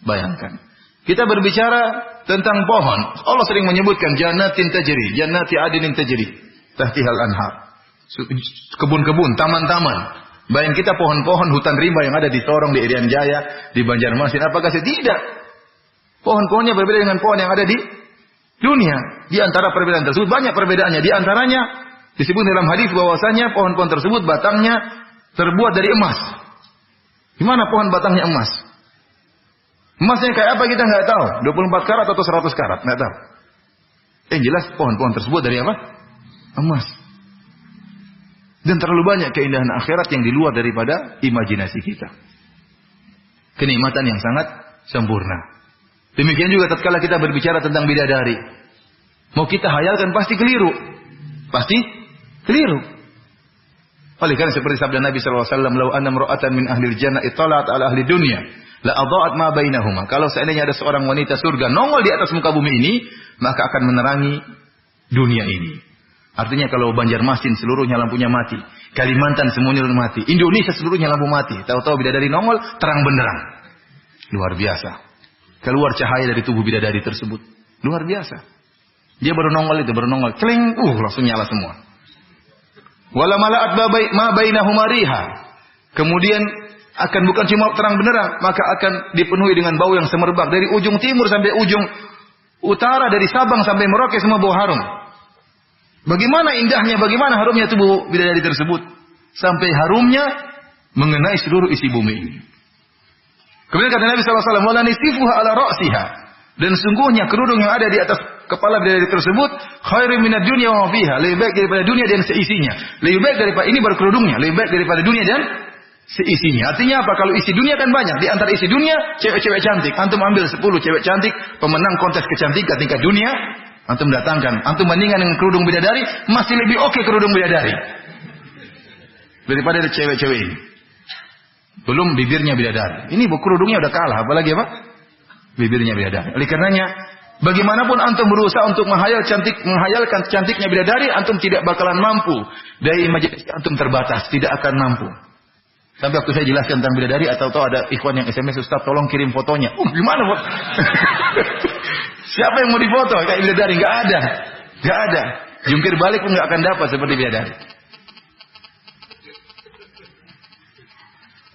bayangkan. Kita berbicara tentang pohon. Allah sering menyebutkan jannatin tajri, jannati adnin tajri, tahtihal anhar. Kebun-kebun, taman-taman. Bayang kita pohon-pohon hutan rimba yang ada di Sorong, di Irian Jaya, di Banjarmasin. Apakah tidak? Pohon-pohonnya berbeda dengan pohon yang ada di dunia. Di antara perbedaan tersebut banyak perbedaannya. Di antaranya disebut dalam hadis bahwasanya pohon-pohon tersebut batangnya terbuat dari emas. Di mana pohon batangnya emas? Emasnya kayak apa kita nggak tahu. 24 karat atau 100 karat, nggak tahu. Yang jelas pohon-pohon tersebut dari apa? Emas. Dan terlalu banyak keindahan akhirat yang di luar daripada imajinasi kita. Kenikmatan yang sangat sempurna. Demikian juga tatkala kita berbicara tentang bidadari. Mau kita hayalkan pasti keliru. Pasti keliru. Oleh karena seperti sabda Nabi SAW, "Lau anna imra'atan min ahlil jannah ittalat ala ahli dunya, la adha'at ma bainahuma." Kalau seandainya ada seorang wanita surga nongol di atas muka bumi ini, maka akan menerangi dunia ini. Artinya kalau Banjarmasin seluruhnya lampunya mati, Kalimantan semuanya mati, Indonesia seluruhnya lampu mati, tahu-tahu bidadari nongol terang benderang. Luar biasa. Keluar cahaya dari tubuh bidadari tersebut. Luar biasa. Dia baru nongol, cling, langsung nyala semua. Wala mala'at ma bainahuma riha. Kemudian akan bukan cuma terang benderang, maka akan dipenuhi dengan bau yang semerbak dari ujung timur sampai ujung utara, dari Sabang sampai Merauke semua bau harum. Bagaimana indahnya, bagaimana harumnya tubuh bidadari tersebut. Sampai harumnya mengenai seluruh isi bumi ini. Kemudian kata Nabi SAW, "Wala nisifuha ala ra'siha." Dan sungguhnya kerudung yang ada di atas kepala bidadari tersebut, khairum minad dunya wa fiha. Lebih baik daripada dunia dan seisinya. Lebih baik daripada, ini baru kerudungnya, lebih baik daripada dunia dan seisinya. Artinya apa? Kalau isi dunia kan banyak. Di antara isi dunia, cewek-cewek cantik. Antum ambil 10 cewek cantik, pemenang kontes kecantikan tingkat dunia. Antum datangkan, antum bandingkan dengan kerudung bidadari, masih lebih oke kerudung bidadari daripada cewek-cewek ini. Belum bibirnya bidadari. Ini kerudungnya udah kalah, apalagi apa? Bibirnya bidadari. Oleh karenanya, bagaimanapun antum berusaha untuk menghayalkan cantiknya bidadari, antum tidak bakalan mampu. Dari imajinasi antum terbatas, tidak akan mampu. Sampai waktu saya jelaskan tentang bidadari, atau ada ikhwan yang SMS, "Ustaz, tolong kirim fotonya." Gimana foto? Siapa yang mau difoto kayak bidadari? Enggak ada. Enggak ada. Jungkir balik pun enggak akan dapat seperti bidadari.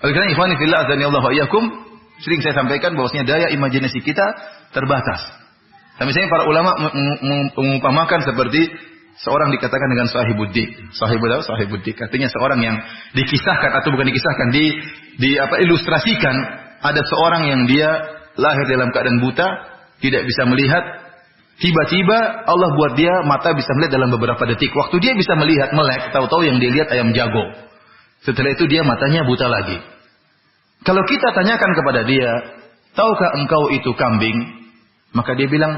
Oleh karena ikhwani fillah azanillahu wa iyyakum, sering saya sampaikan bahwasanya daya imajinasi kita terbatas. Dan misalnya para ulama mengumpamakan seperti seorang dikatakan dengan sahibuddin. Sahibuddin. Artinya seorang yang dikisahkan atau bukan dikisahkan, ilustrasikan ada seorang yang dia lahir dalam keadaan buta, tidak bisa melihat, tiba-tiba Allah buat dia mata bisa melihat dalam beberapa detik. Waktu dia bisa melihat melek, tahu-tahu yang dia lihat ayam jago. Setelah itu dia matanya buta lagi. Kalau kita tanyakan kepada dia, "Tahukah engkau itu kambing?" Maka dia bilang,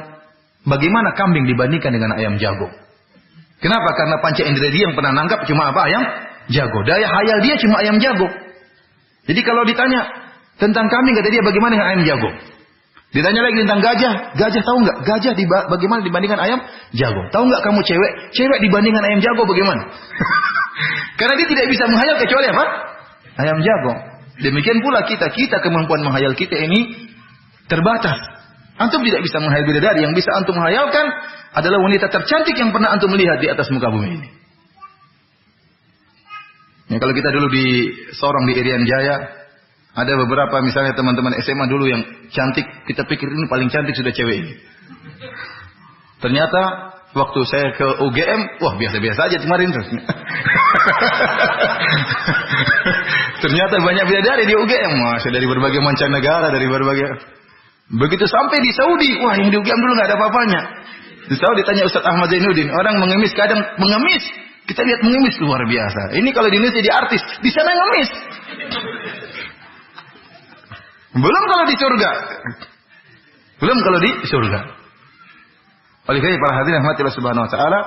"Bagaimana kambing dibandingkan dengan ayam jago?" Kenapa? Karena panca indera dia yang pernah nangkap cuma apa? Ayam jago. Daya hayal dia cuma ayam jago. Jadi kalau ditanya tentang kambing, kata dia, "Bagaimana dengan ayam jago?" Ditanya lagi tentang gajah. Gajah tahu nggak? Gajah bagaimana dibandingkan ayam jago? Tahu nggak kamu cewek? Cewek dibandingkan ayam jago bagaimana? Karena dia tidak bisa menghayal kecuali apa? Ayam jago. Demikian pula kita kemampuan menghayal kita ini terbatas. Antum tidak bisa menghayal bidadari. Yang bisa antum menghayalkan adalah wanita tercantik yang pernah antum melihat di atas muka bumi ini. Ya, kalau kita dulu di Sorong di Irian Jaya, ada beberapa misalnya teman-teman SMA dulu yang cantik, kita pikir ini paling cantik sudah cewek ini. Ternyata waktu saya ke UGM, wah biasa-biasa aja kemarin. Ternyata banyak bidadari di UGM, masih dari berbagai mancanegara, dari berbagai. Begitu sampai di Saudi, wah yang di UGM dulu nggak ada apa-apanya. Di Saudi tanya Ustaz Ahmad Zainuddin, orang mengemis kadang mengemis. Kita lihat mengemis luar biasa. Ini kalau di Indonesia jadi artis, di sana ngemis. Belum kalau di surga. Oleh karena para hadirin rahmatillah subhanahu wa ta'ala,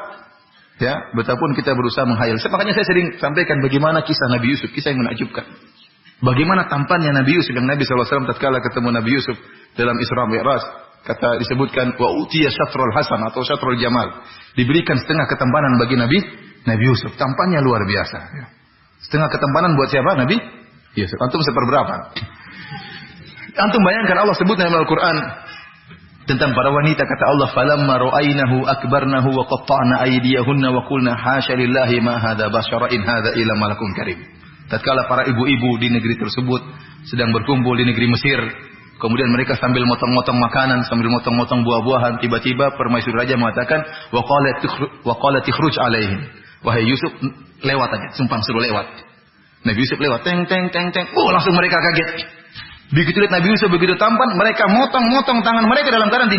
ya, betapapun kita berusaha menghayal. Makanya saya sering sampaikan bagaimana kisah Nabi Yusuf, kisah yang menakjubkan. Bagaimana tampannya Nabi Yusuf, yang Nabi SAW tatkala ketemu Nabi Yusuf dalam Isra Mi'raj, kata disebutkan wa utiya syatrul hasan atau syatrul jamal. Diberikan setengah ketampanan bagi Nabi Yusuf. Tampannya luar biasa. Setengah ketampanan buat siapa? Nabi Yusuf. Antum seperberapa? Antum bayangkan Allah sebut dalam Al-Quran tentang para wanita, kata Allah, "Falamma ra'aynahu akbarnahu wa qatta'na aydiyahunna wa qulna hasya lillahi ma hadza basyara in hadza illa malakun karim." Tatkala para ibu-ibu di negeri tersebut sedang berkumpul di negeri Mesir, kemudian mereka sambil motong-motong makanan, sambil motong-motong buah-buahan, tiba-tiba permaisuri raja mengatakan, "Wa qalat ikhruj alaihim." Wahai Yusuf, lewat aja, sumpah suruh lewat. Nabi Yusuf lewat, teng. Langsung mereka kaget. Begitu lihat Nabi Yusuf begitu tampan, mereka motong-motong tangan mereka dalam keadaan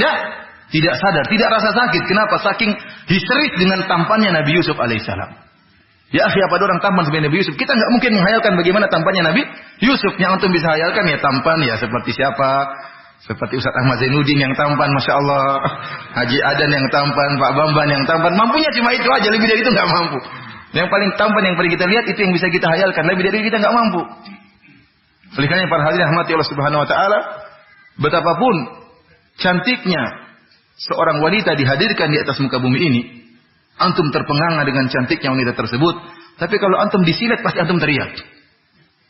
tidak sadar, tidak rasa sakit. Kenapa? Saking histeris dengan tampannya Nabi Yusuf alaihissalam. Ya akhi, apa ada orang tampan seperti Nabi Yusuf? Kita nggak mungkin menghayalkan bagaimana tampannya Nabi Yusuf. Yang antum bisa hayalkan ya tampan ya seperti siapa? Seperti Ustaz Ahmad Zainuddin yang tampan, Masya Allah. Haji Adan yang tampan, Pak Bamban yang tampan. Mampunya cuma itu aja, lebih dari itu nggak mampu. Yang paling tampan yang paling kita lihat itu yang bisa kita hayalkan. Lebih dari itu kita nggak mampu. Oleh karena para hadirin rahmati Allah Subhanahu Wa Taala, betapapun cantiknya seorang wanita dihadirkan di atas muka bumi ini, antum terpenganga dengan cantiknya wanita tersebut. Tapi kalau antum disilet pasti antum teriak.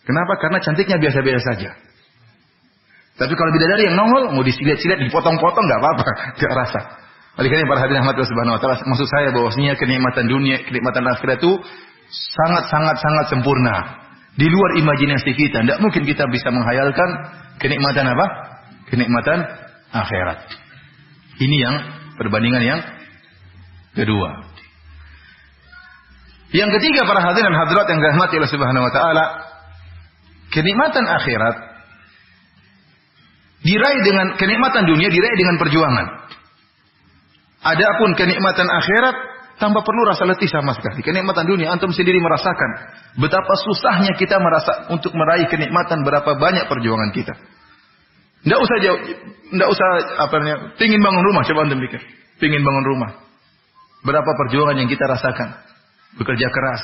Kenapa? Karena cantiknya biasa-biasa saja. Tapi kalau bidadari yang nongol mau disilet-silet, dipotong-potong nggak apa-apa, nggak rasa. Oleh karena para hadirin rahmati Allah Subhanahu Wa Taala, maksud saya bahwasanya kenikmatan dunia, kenikmatan akhirat itu sangat sempurna. Di luar imajinasi kita, tidak mungkin kita bisa menghayalkan kenikmatan apa? Kenikmatan akhirat. Ini yang perbandingan yang kedua. Yang ketiga para hadirin dan hadirat yang dirahmati Allah Subhanahu Wa Taala, kenikmatan akhirat diraih dengan kenikmatan dunia diraih dengan perjuangan. Adapun kenikmatan akhirat tanpa perlu rasa letih sama sekali. Kenikmatan dunia antum sendiri merasakan betapa susahnya kita merasa untuk meraih kenikmatan, berapa banyak perjuangan kita. Enggak usah pengin bangun rumah, coba antum pikir. Pengin bangun rumah. Berapa perjuangan yang kita rasakan? Bekerja keras,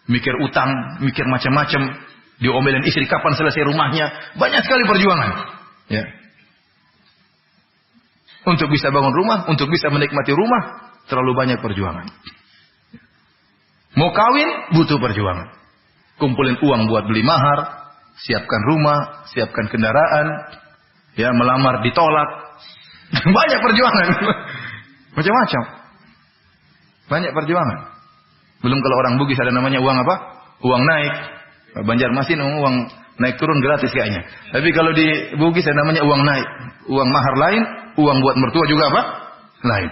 mikir utang, mikir macam-macam, diomelin istri kapan selesai rumahnya, banyak sekali perjuangan. Ya. Untuk bisa bangun rumah, untuk bisa menikmati rumah, terlalu banyak perjuangan. Mau kawin, butuh perjuangan. Kumpulin uang buat beli mahar, siapkan rumah, siapkan kendaraan, ya melamar ditolak. Banyak perjuangan. Macam-macam. Banyak perjuangan. Belum kalau orang Bugis ada namanya uang apa? Uang naik. Banjarmasin uang naik turun gratis kayaknya. Tapi kalau di Bugis ada namanya uang naik. Uang mahar lain, uang buat mertua juga apa? Lain.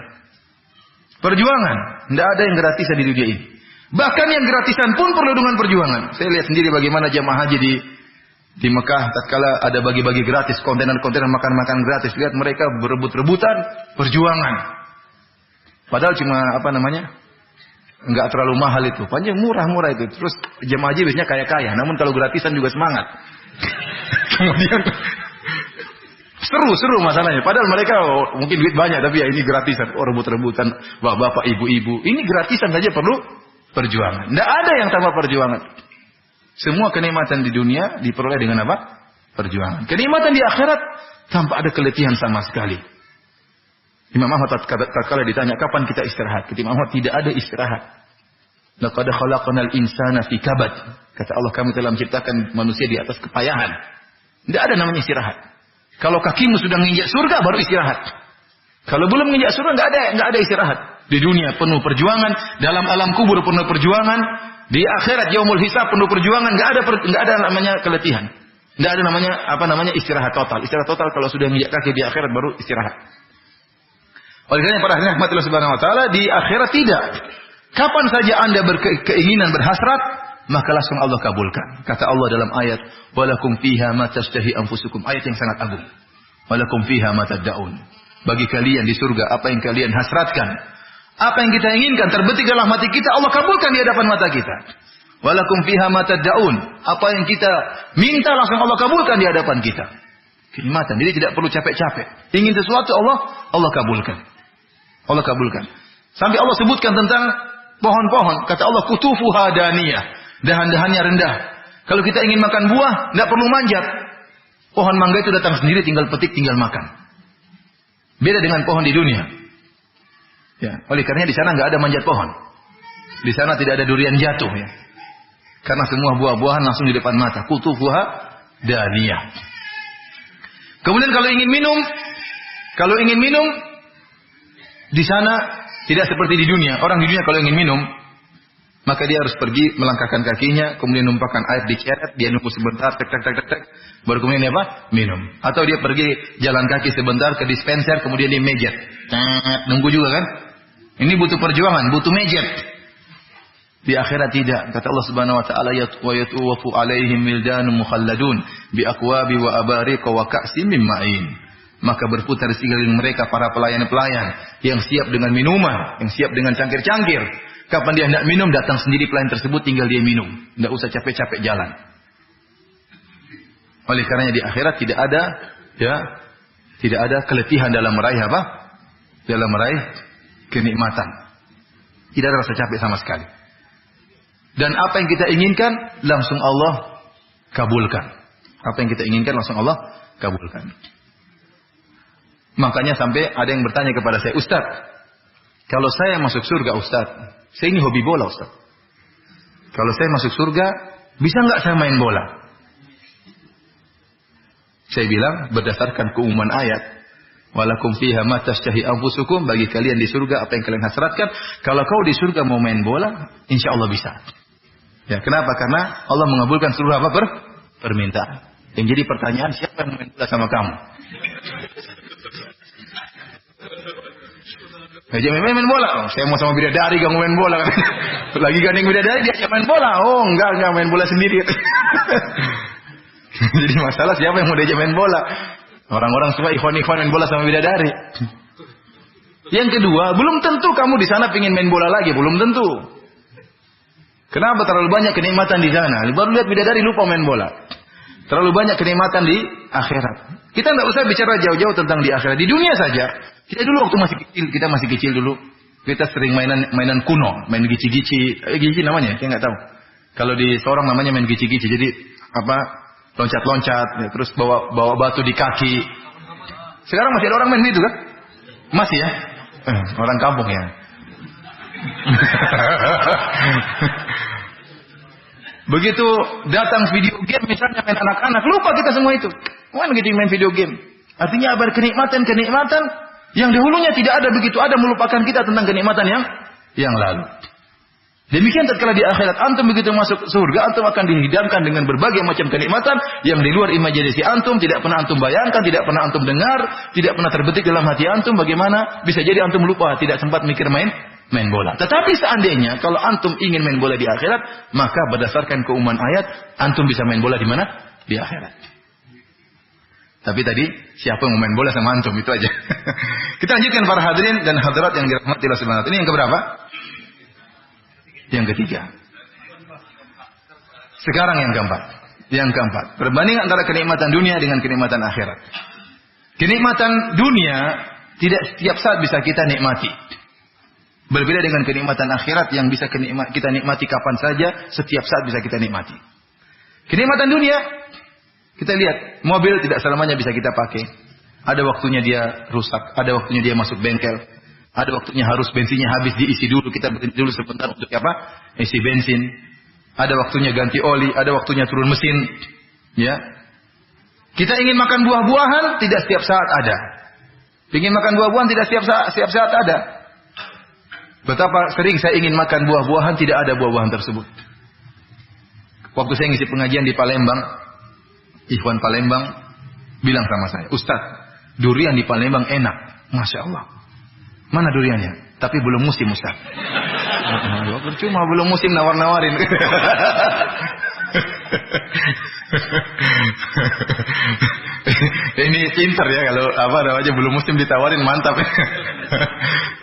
Perjuangan. Tidak ada yang gratisan di dunia ini. Bahkan yang gratisan pun perlu dengan perjuangan. Saya lihat sendiri bagaimana jamaah haji di Mekah tatkala ada bagi-bagi gratis, kontainer-kontainer makan-makan gratis. Lihat mereka berebut-rebutan perjuangan. Padahal cuma enggak terlalu mahal itu. Panjang murah-murah itu. Terus jamaah haji biasanya kaya-kaya. Namun kalau gratisan juga semangat. Kemudian seru masalahnya. Padahal mereka mungkin duit banyak, tapi ya ini gratisan. Rebut-rebutan bapak-bapak, ibu-ibu. Ini gratisan saja perlu perjuangan. Tidak ada yang tanpa perjuangan. Semua kenikmatan di dunia diperoleh dengan apa? Perjuangan. Kenikmatan di akhirat tanpa ada keletihan sama sekali. Imam Ahmad tatkala ditanya kapan kita istirahat, kata Imam Ahmad tidak ada istirahat. Laqad khalaqnal insana fi kabad. Kata Allah, kami telah menciptakan manusia di atas kepayahan. Tidak ada namanya istirahat. Kalau kakimu sudah menginjak surga baru istirahat. Kalau belum menginjak surga enggak ada istirahat. Di dunia penuh perjuangan, dalam alam kubur penuh perjuangan, di akhirat yaumul hisab penuh perjuangan, enggak ada namanya keletihan. Enggak ada namanya istirahat total. Istirahat total kalau sudah menginjak kaki di akhirat baru istirahat. Oleh karena para hadirin rahmatillah subhanahu wa taala, di akhirat tidak. Kapan saja Anda berkeinginan, berhasrat, maka langsung Allah kabulkan. Kata Allah dalam ayat, "Walakum fiha ma tashtahi anfusukum." Ayat yang sangat agung. "Walakum fiha ma tad'un." Bagi kalian di surga apa yang kalian hasratkan, apa yang kita inginkan terbetik dalam hati kita, Allah kabulkan di hadapan mata kita. "Walakum fiha ma tad'un." Apa yang kita minta langsung Allah kabulkan di hadapan kita. Kenikmatan. Jadi tidak perlu capek-capek. Ingin sesuatu Allah kabulkan. Allah kabulkan. Sampai Allah sebutkan tentang pohon-pohon. Kata Allah, "Kutufuha daniyah." Dahan-dahannya rendah. Kalau kita ingin makan buah, tidak perlu manjat. Pohon mangga itu datang sendiri, tinggal petik, tinggal makan. Beda dengan pohon di dunia. Ya, oleh karena di sana nggak ada manjat pohon. Di sana tidak ada durian jatuh ya. Karena semua buah-buahan langsung di depan mata. Kutufuha daniyah. Kemudian kalau ingin minum di sana tidak seperti di dunia. Orang di dunia kalau ingin minum, maka dia harus pergi melangkahkan kakinya, kemudian numpahkan air di ceret, dia nunggu sebentar, tek, baru kemudian apa? Minum. Atau dia pergi jalan kaki sebentar ke dispenser, kemudian dia mejet. Nunggu juga kan? Ini butuh perjuangan, butuh mejet.
Di akhirat tidak. Kata Allah Subhanahu wa taala, wa yatuwafu alaihim wildanun mukhalladun bi aqwabi wa abariqa wa ka'sin min ma'in. Maka berputar di sekeliling mereka para pelayan-pelayan yang siap dengan minuman, yang siap dengan cangkir-cangkir. Kapan dia hendak minum, datang sendiri pelayan tersebut, tinggal dia minum. Tidak usah capek-capek jalan. Oleh karenanya di akhirat tidak ada keletihan dalam meraih apa? Dalam meraih kenikmatan. Tidak ada rasa capek sama sekali. Dan apa yang kita inginkan langsung Allah kabulkan. Apa yang kita inginkan langsung Allah kabulkan. Makanya sampai ada yang bertanya kepada saya, Ustaz, kalau saya masuk surga Ustaz, saya ini hobi bola Ustaz. Kalau saya masuk surga, bisa nggak saya main bola? Saya bilang berdasarkan keumuman ayat, walakum fiha ma tashtahi anfusukum, bagi kalian di surga apa yang kalian hasratkan. Kalau kau di surga mau main bola, insya Allah bisa. Ya, kenapa? Karena Allah mengabulkan seluruh apa permintaan. Yang jadi pertanyaan, siapa yang main bola sama kamu? Main bola. Oh, saya mau sama bidadari kamu main bola. Lagi gandeng bidadari dia main bola. Oh, enggak main bola sendiri. Jadi masalah siapa yang mau diajak main bola? Orang-orang suka ikhwan-ikhwan main bola sama bidadari. Yang kedua, belum tentu kamu di sana pengen main bola lagi, belum tentu. Kenapa? Terlalu banyak kenikmatan di sana. Baru lihat bidadari lupa main bola. Terlalu banyak kenikmatan di akhirat. Kita tidak usah bicara jauh-jauh tentang di akhirat. Di dunia saja. Kita dulu waktu masih kecil dulu, kita sering mainan kuno, main gici-gici. Gici namanya? Saya nggak tahu. Kalau di Sorong namanya main gici-gici. Jadi loncat-loncat, ya, terus bawa batu di kaki. Sekarang masih ada orang main gitu kan? Masih ya? Orang kampung ya. Begitu datang video game misalnya main anak-anak, lupa kita semua itu. Mana gitu main video game? Artinya ada kenikmatan yang dahulunya tidak ada, begitu ada melupakan kita tentang kenikmatan yang lalu. Demikian tatkala di akhirat antum begitu masuk surga, antum akan dihidangkan dengan berbagai macam kenikmatan yang di luar imajinasi antum, tidak pernah antum bayangkan, tidak pernah antum dengar, tidak pernah terbetik dalam hati antum. Bagaimana bisa jadi antum lupa, tidak sempat mikir main bola. Tetapi seandainya kalau antum ingin main bola di akhirat, maka berdasarkan keumuman ayat, antum bisa main bola di mana? Di akhirat. Tapi tadi siapa yang mau main bola sama antum, itu aja. Kita lanjutkan para hadirin dan hadirat yang dirahmati Allah Subhanahu wa taala. Ini yang keberapa? Yang ketiga. Sekarang yang keempat. Yang keempat, perbandingan antara kenikmatan dunia dengan kenikmatan akhirat. Kenikmatan dunia tidak setiap saat bisa kita nikmati. Berbeda dengan kenikmatan akhirat yang bisa kita nikmati kapan saja, setiap saat bisa kita nikmati. Kenikmatan dunia, kita lihat, mobil tidak selamanya bisa kita pakai. Ada waktunya dia rusak, ada waktunya dia masuk bengkel, ada waktunya harus bensinnya habis, diisi dulu, kita berhenti dulu sebentar untuk apa? Isi bensin. Ada waktunya ganti oli, ada waktunya turun mesin. Ya. Kita ingin makan buah-buahan, tidak setiap saat ada. Ingin makan buah-buahan, tidak setiap saat ada. Betapa sering saya ingin makan buah-buahan, tidak ada buah-buahan tersebut. Waktu saya ngisi pengajian di Palembang, Ikhwan Palembang bilang sama saya, Ustaz, durian di Palembang enak, Masya Allah. Mana duriannya? Tapi belum musim Ustaz. Percuma belum musim nawar-nawarin. Ini pintar ya, kalau belum musim ditawarin, mantap.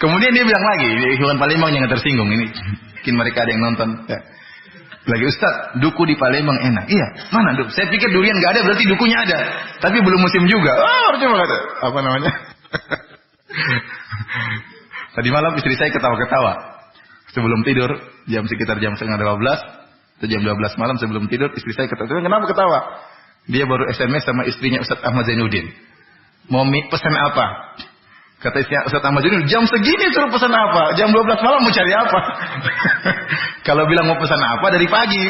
Kemudian dia bilang lagi, Ikhwan Palembang yang tersinggung ini, mungkin mereka ada yang nonton. Ya. Lagi, Ustaz, duku di Palembang enak. Iya, mana duku? Saya pikir durian nggak ada, berarti dukunya ada. Tapi belum musim juga. Percuma kata. Apa namanya? Tadi malam istri saya ketawa-ketawa. Sebelum tidur, sekitar jam 11:30 atau jam 12 malam sebelum tidur, istri saya ketawa. Kenapa ketawa? Dia baru SMS sama istrinya Ustaz Ahmad Zainuddin. Mau pesan apa? Kata istrinya Ustaz Ahmad Zainuddin, jam segini suruh pesan apa? Jam 12 malam mau cari apa? Kalau bilang mau pesan apa dari pagi.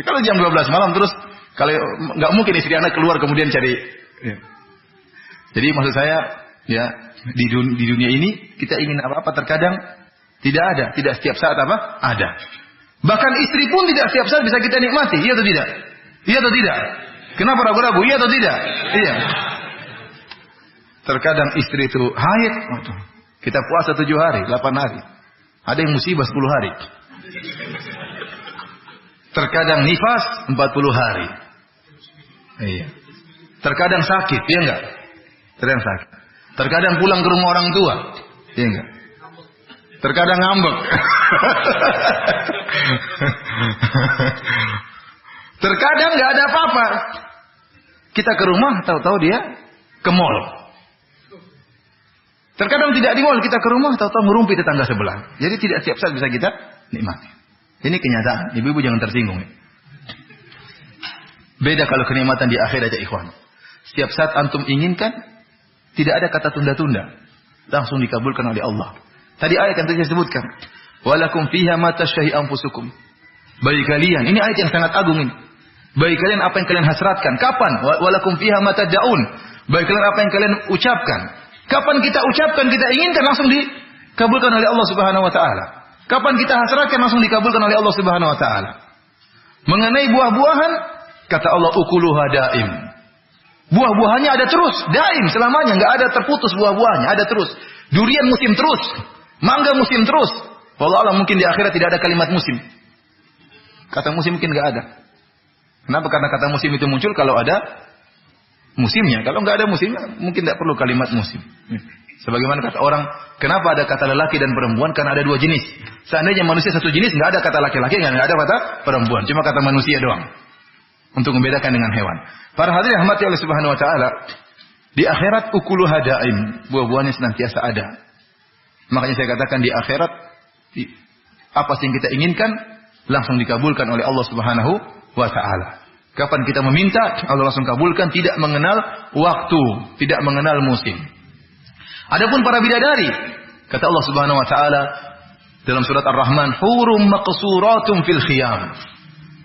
Kalau jam 12 malam terus, kalau nggak mungkin istri anak keluar kemudian cari. Ya. Jadi maksud saya, ya di dunia ini kita ingin apa-apa terkadang tidak ada, tidak setiap saat apa ada. Bahkan istri pun tidak setiap saat bisa kita nikmati, iya atau tidak? Iya atau tidak? Kenapa ragu-ragu? Iya atau tidak? Iya. Terkadang istri itu haid, kita puasa 7 hari, 8 hari. Ada yang musibah 10 hari. Terkadang nifas 40 hari. Iya. Terkadang sakit, ya enggak? Terkadang sakit. Terkadang pulang ke rumah orang tua, ya enggak? Terkadang ngambek. Terkadang enggak ada apa-apa. Kita ke rumah, tahu-tahu dia ke mall. Terkadang tidak di mall, kita ke rumah, tahu-tahu ngerumpi tetangga sebelah. Jadi tidak setiap saat bisa kita nikmati. Ini kenyataan. Ibu-ibu jangan tersinggung. Beda kalau kenikmatan di akhirat ya ikhwan. Setiap saat antum inginkan, tidak ada kata tunda-tunda. Langsung dikabulkan oleh Allah. Tadi ayat yang tadi saya sebutkan. Walakum fiha ma tashtahi anfusukum. Bagi kalian, ini ayat yang sangat agung ini. Bagi kalian apa yang kalian hasratkan. Kapan? Walakum fiha ma tad'un. Bagi kalian apa yang kalian ucapkan. Kapan kita ucapkan, kita inginkan langsung dikabulkan oleh Allah Subhanahu wa taala. Kapan kita hasratkan langsung dikabulkan oleh Allah Subhanahu wa taala. Mengenai buah-buahan, kata Allah ukuluha daim. Buah-buahannya ada terus, daim selamanya, enggak ada terputus buah-buahnya, ada terus. Durian musim terus, mangga musim terus. Wallah mungkin di akhirat tidak ada kalimat musim. Kata musim mungkin enggak ada. Kenapa? Karena kata musim itu muncul kalau ada musimnya. Kalau enggak ada musimnya, mungkin tidak perlu kalimat musim. Sebagaimana kata orang, kenapa ada kata lelaki dan perempuan? Karena ada dua jenis. Seandainya manusia satu jenis, enggak ada kata laki-laki, enggak ada kata perempuan. Cuma kata manusia doang. Untuk membedakan dengan hewan. Para hadirin rahmati Allah Subhanahu wa taala, di akhirat ukuluha daim, buah-buahnya senantiasa ada. Makanya saya katakan di akhirat apa yang kita inginkan langsung dikabulkan oleh Allah Subhanahu wa taala. Kapan kita meminta, Allah langsung kabulkan, tidak mengenal waktu, tidak mengenal musim. Adapun para bidadari, kata Allah Subhanahu wa taala dalam surat Ar-Rahman, hurum maqsuratun fil khiyam.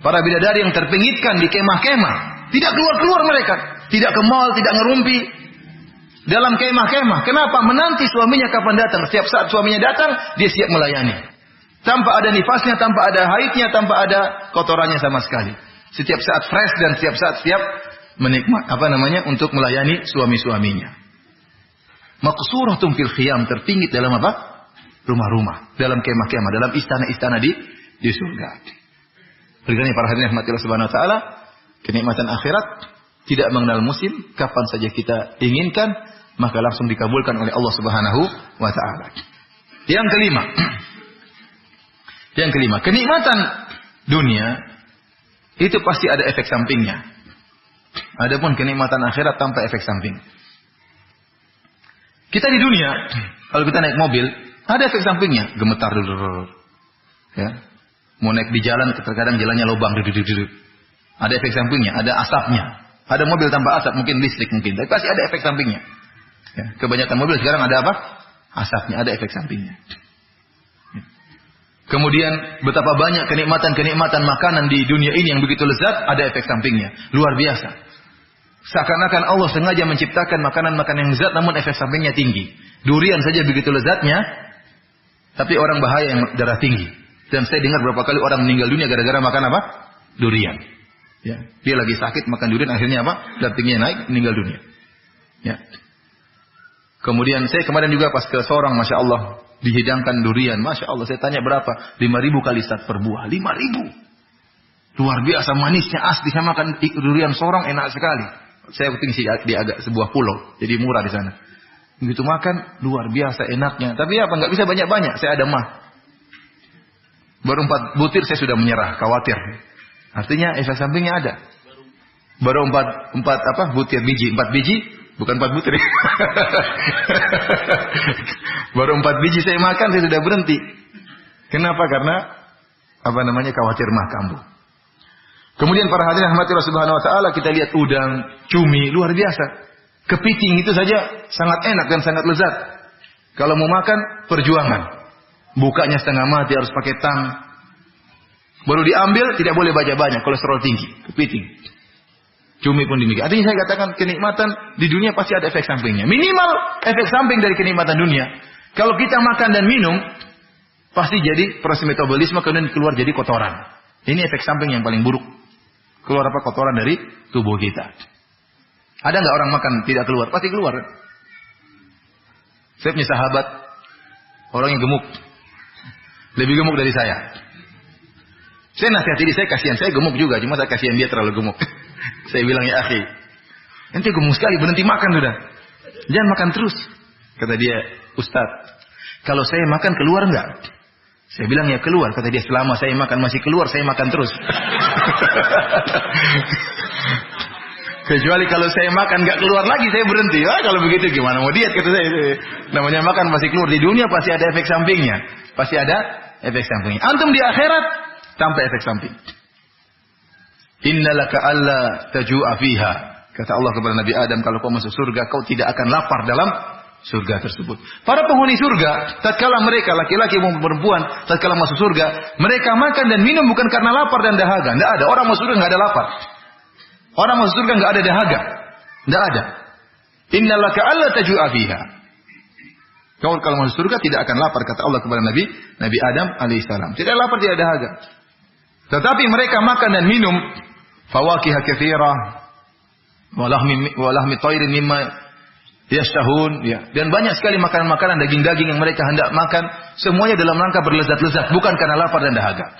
Para bidadari yang terpingitkan di kemah-kemah, tidak keluar-keluar mereka, tidak ke mall, tidak ngerumpi dalam kemah-kemah. Kenapa? Menanti suaminya kapan datang. Setiap saat suaminya datang, dia siap melayani. Tanpa ada nifasnya, tanpa ada haidnya, tanpa ada kotorannya sama sekali. Setiap saat fresh dan setiap saat siap menikmat untuk melayani suami-suaminya. Maqsuratun fil khiyam, terpingit dalam apa? Rumah-rumah, dalam kemah-kemah, dalam istana-istana di surga. Bagaimana para hadirin rahmatillah subhanahu wa ta'ala, kenikmatan akhirat tidak mengenal musim, kapan saja kita inginkan, maka langsung dikabulkan oleh Allah Subhanahu wa ta'ala. Yang kelima, kenikmatan dunia itu pasti ada efek sampingnya. Adapun kenikmatan akhirat tanpa efek samping. Kita di dunia, kalau kita naik mobil, ada efek sampingnya, gemetar dulu. Ya. Mau naik di jalan, terkadang jalannya lubang. Ada efek sampingnya, ada asapnya. Ada mobil tanpa asap, mungkin listrik mungkin. Tapi pasti ada efek sampingnya. Ya. Kebanyakan mobil sekarang ada apa? Asapnya, ada efek sampingnya. Ya. Kemudian betapa banyak kenikmatan-kenikmatan makanan di dunia ini yang begitu lezat, ada efek sampingnya. Luar biasa. Seakan-akan Allah sengaja menciptakan makanan-makanan yang lezat, namun efek sampingnya tinggi. Durian saja begitu lezatnya, tapi orang bahaya yang darah tinggi. Dan saya dengar berapa kali orang meninggal dunia gara-gara makan apa? Durian. Ya, dia lagi sakit makan durian, akhirnya apa? Darah tingginya naik, meninggal dunia. Ya. Kemudian saya kemarin juga pas ke Sorong, masya Allah, dihidangkan durian, masya Allah. Saya tanya berapa? 5.000 kali sat per buah. 5.000. Luar biasa manisnya, asli. Saya makan durian Sorong enak sekali. Saya tinggal di agak sebuah pulau, jadi murah di sana. Begitu makan, luar biasa enaknya. Tapi apa? Nggak bisa banyak-banyak. Saya ada mah. Baru 4 butir saya sudah menyerah, khawatir. Artinya efek sampingnya ada. Baru 4 butir biji, 4 biji, bukan 4 butir. Baru 4 biji saya makan, saya sudah berhenti. Kenapa? Karena khawatir mah kambuh. Kemudian para hadirin rahmatillah subhanahu wa ta'ala, kita lihat udang, cumi, luar biasa. Kepiting itu saja sangat enak dan sangat lezat. Kalau mau makan, perjuangan. Bukanya setengah mati, harus pakai tang. Baru diambil, tidak boleh banyak-banyak, kolesterol tinggi, kepiting. Cumi pun demikian. Artinya saya katakan kenikmatan di dunia pasti ada efek sampingnya. Minimal efek samping dari kenikmatan dunia. Kalau kita makan dan minum, pasti jadi proses metabolisme, kemudian keluar jadi kotoran. Ini efek samping yang paling buruk. Keluar apa? Kotoran dari tubuh kita. Ada nggak orang makan tidak keluar? Pasti keluar. Saya punya sahabat, orang yang gemuk. Lebih gemuk dari saya. Saya nasihati dia, saya kasihan, saya gemuk juga, cuma saya kasihan dia terlalu gemuk. Saya bilang, ya akhi, ente gemuk sekali, berhenti makan sudah. Jangan makan terus. Kata dia, Ustaz, kalau saya makan keluar enggak? Saya bilang, ya keluar. Kata dia, selama saya makan masih keluar, saya makan terus. Kecuali kalau saya makan enggak keluar lagi, saya berhenti. Wah, kalau begitu gimana mau diet? Kata saya. Namanya makan masih keluar. Di dunia pasti ada efek sampingnya. Pasti ada efek sampingnya. Antum di akhirat tanpa efek samping. Innalaka alla taju'a fiha. Kata Allah kepada Nabi Adam, kalau kau masuk surga, kau tidak akan lapar dalam surga tersebut. Para penghuni surga, tatkala mereka laki-laki maupun perempuan, tatkala masuk surga, mereka makan dan minum bukan karena lapar dan dahaga. Tidak ada. Orang masuk surga nggak ada lapar. Orang masuk surga nggak ada dahaga. Tidak ada. Innalaka alla taju'a fiha. Kau kalau masuk surga tidak akan lapar, kata Allah kepada Nabi Adam alaihissalam. Tidak lapar, tidak dahaga. Tetapi mereka makan dan minum fawakiha katsirah wa lahmi thairin mimma yashtahun, ya. Dan banyak sekali makanan-makanan daging-daging yang mereka hendak makan, semuanya dalam rangka berlezat-lezat, bukan karena lapar dan dahaga.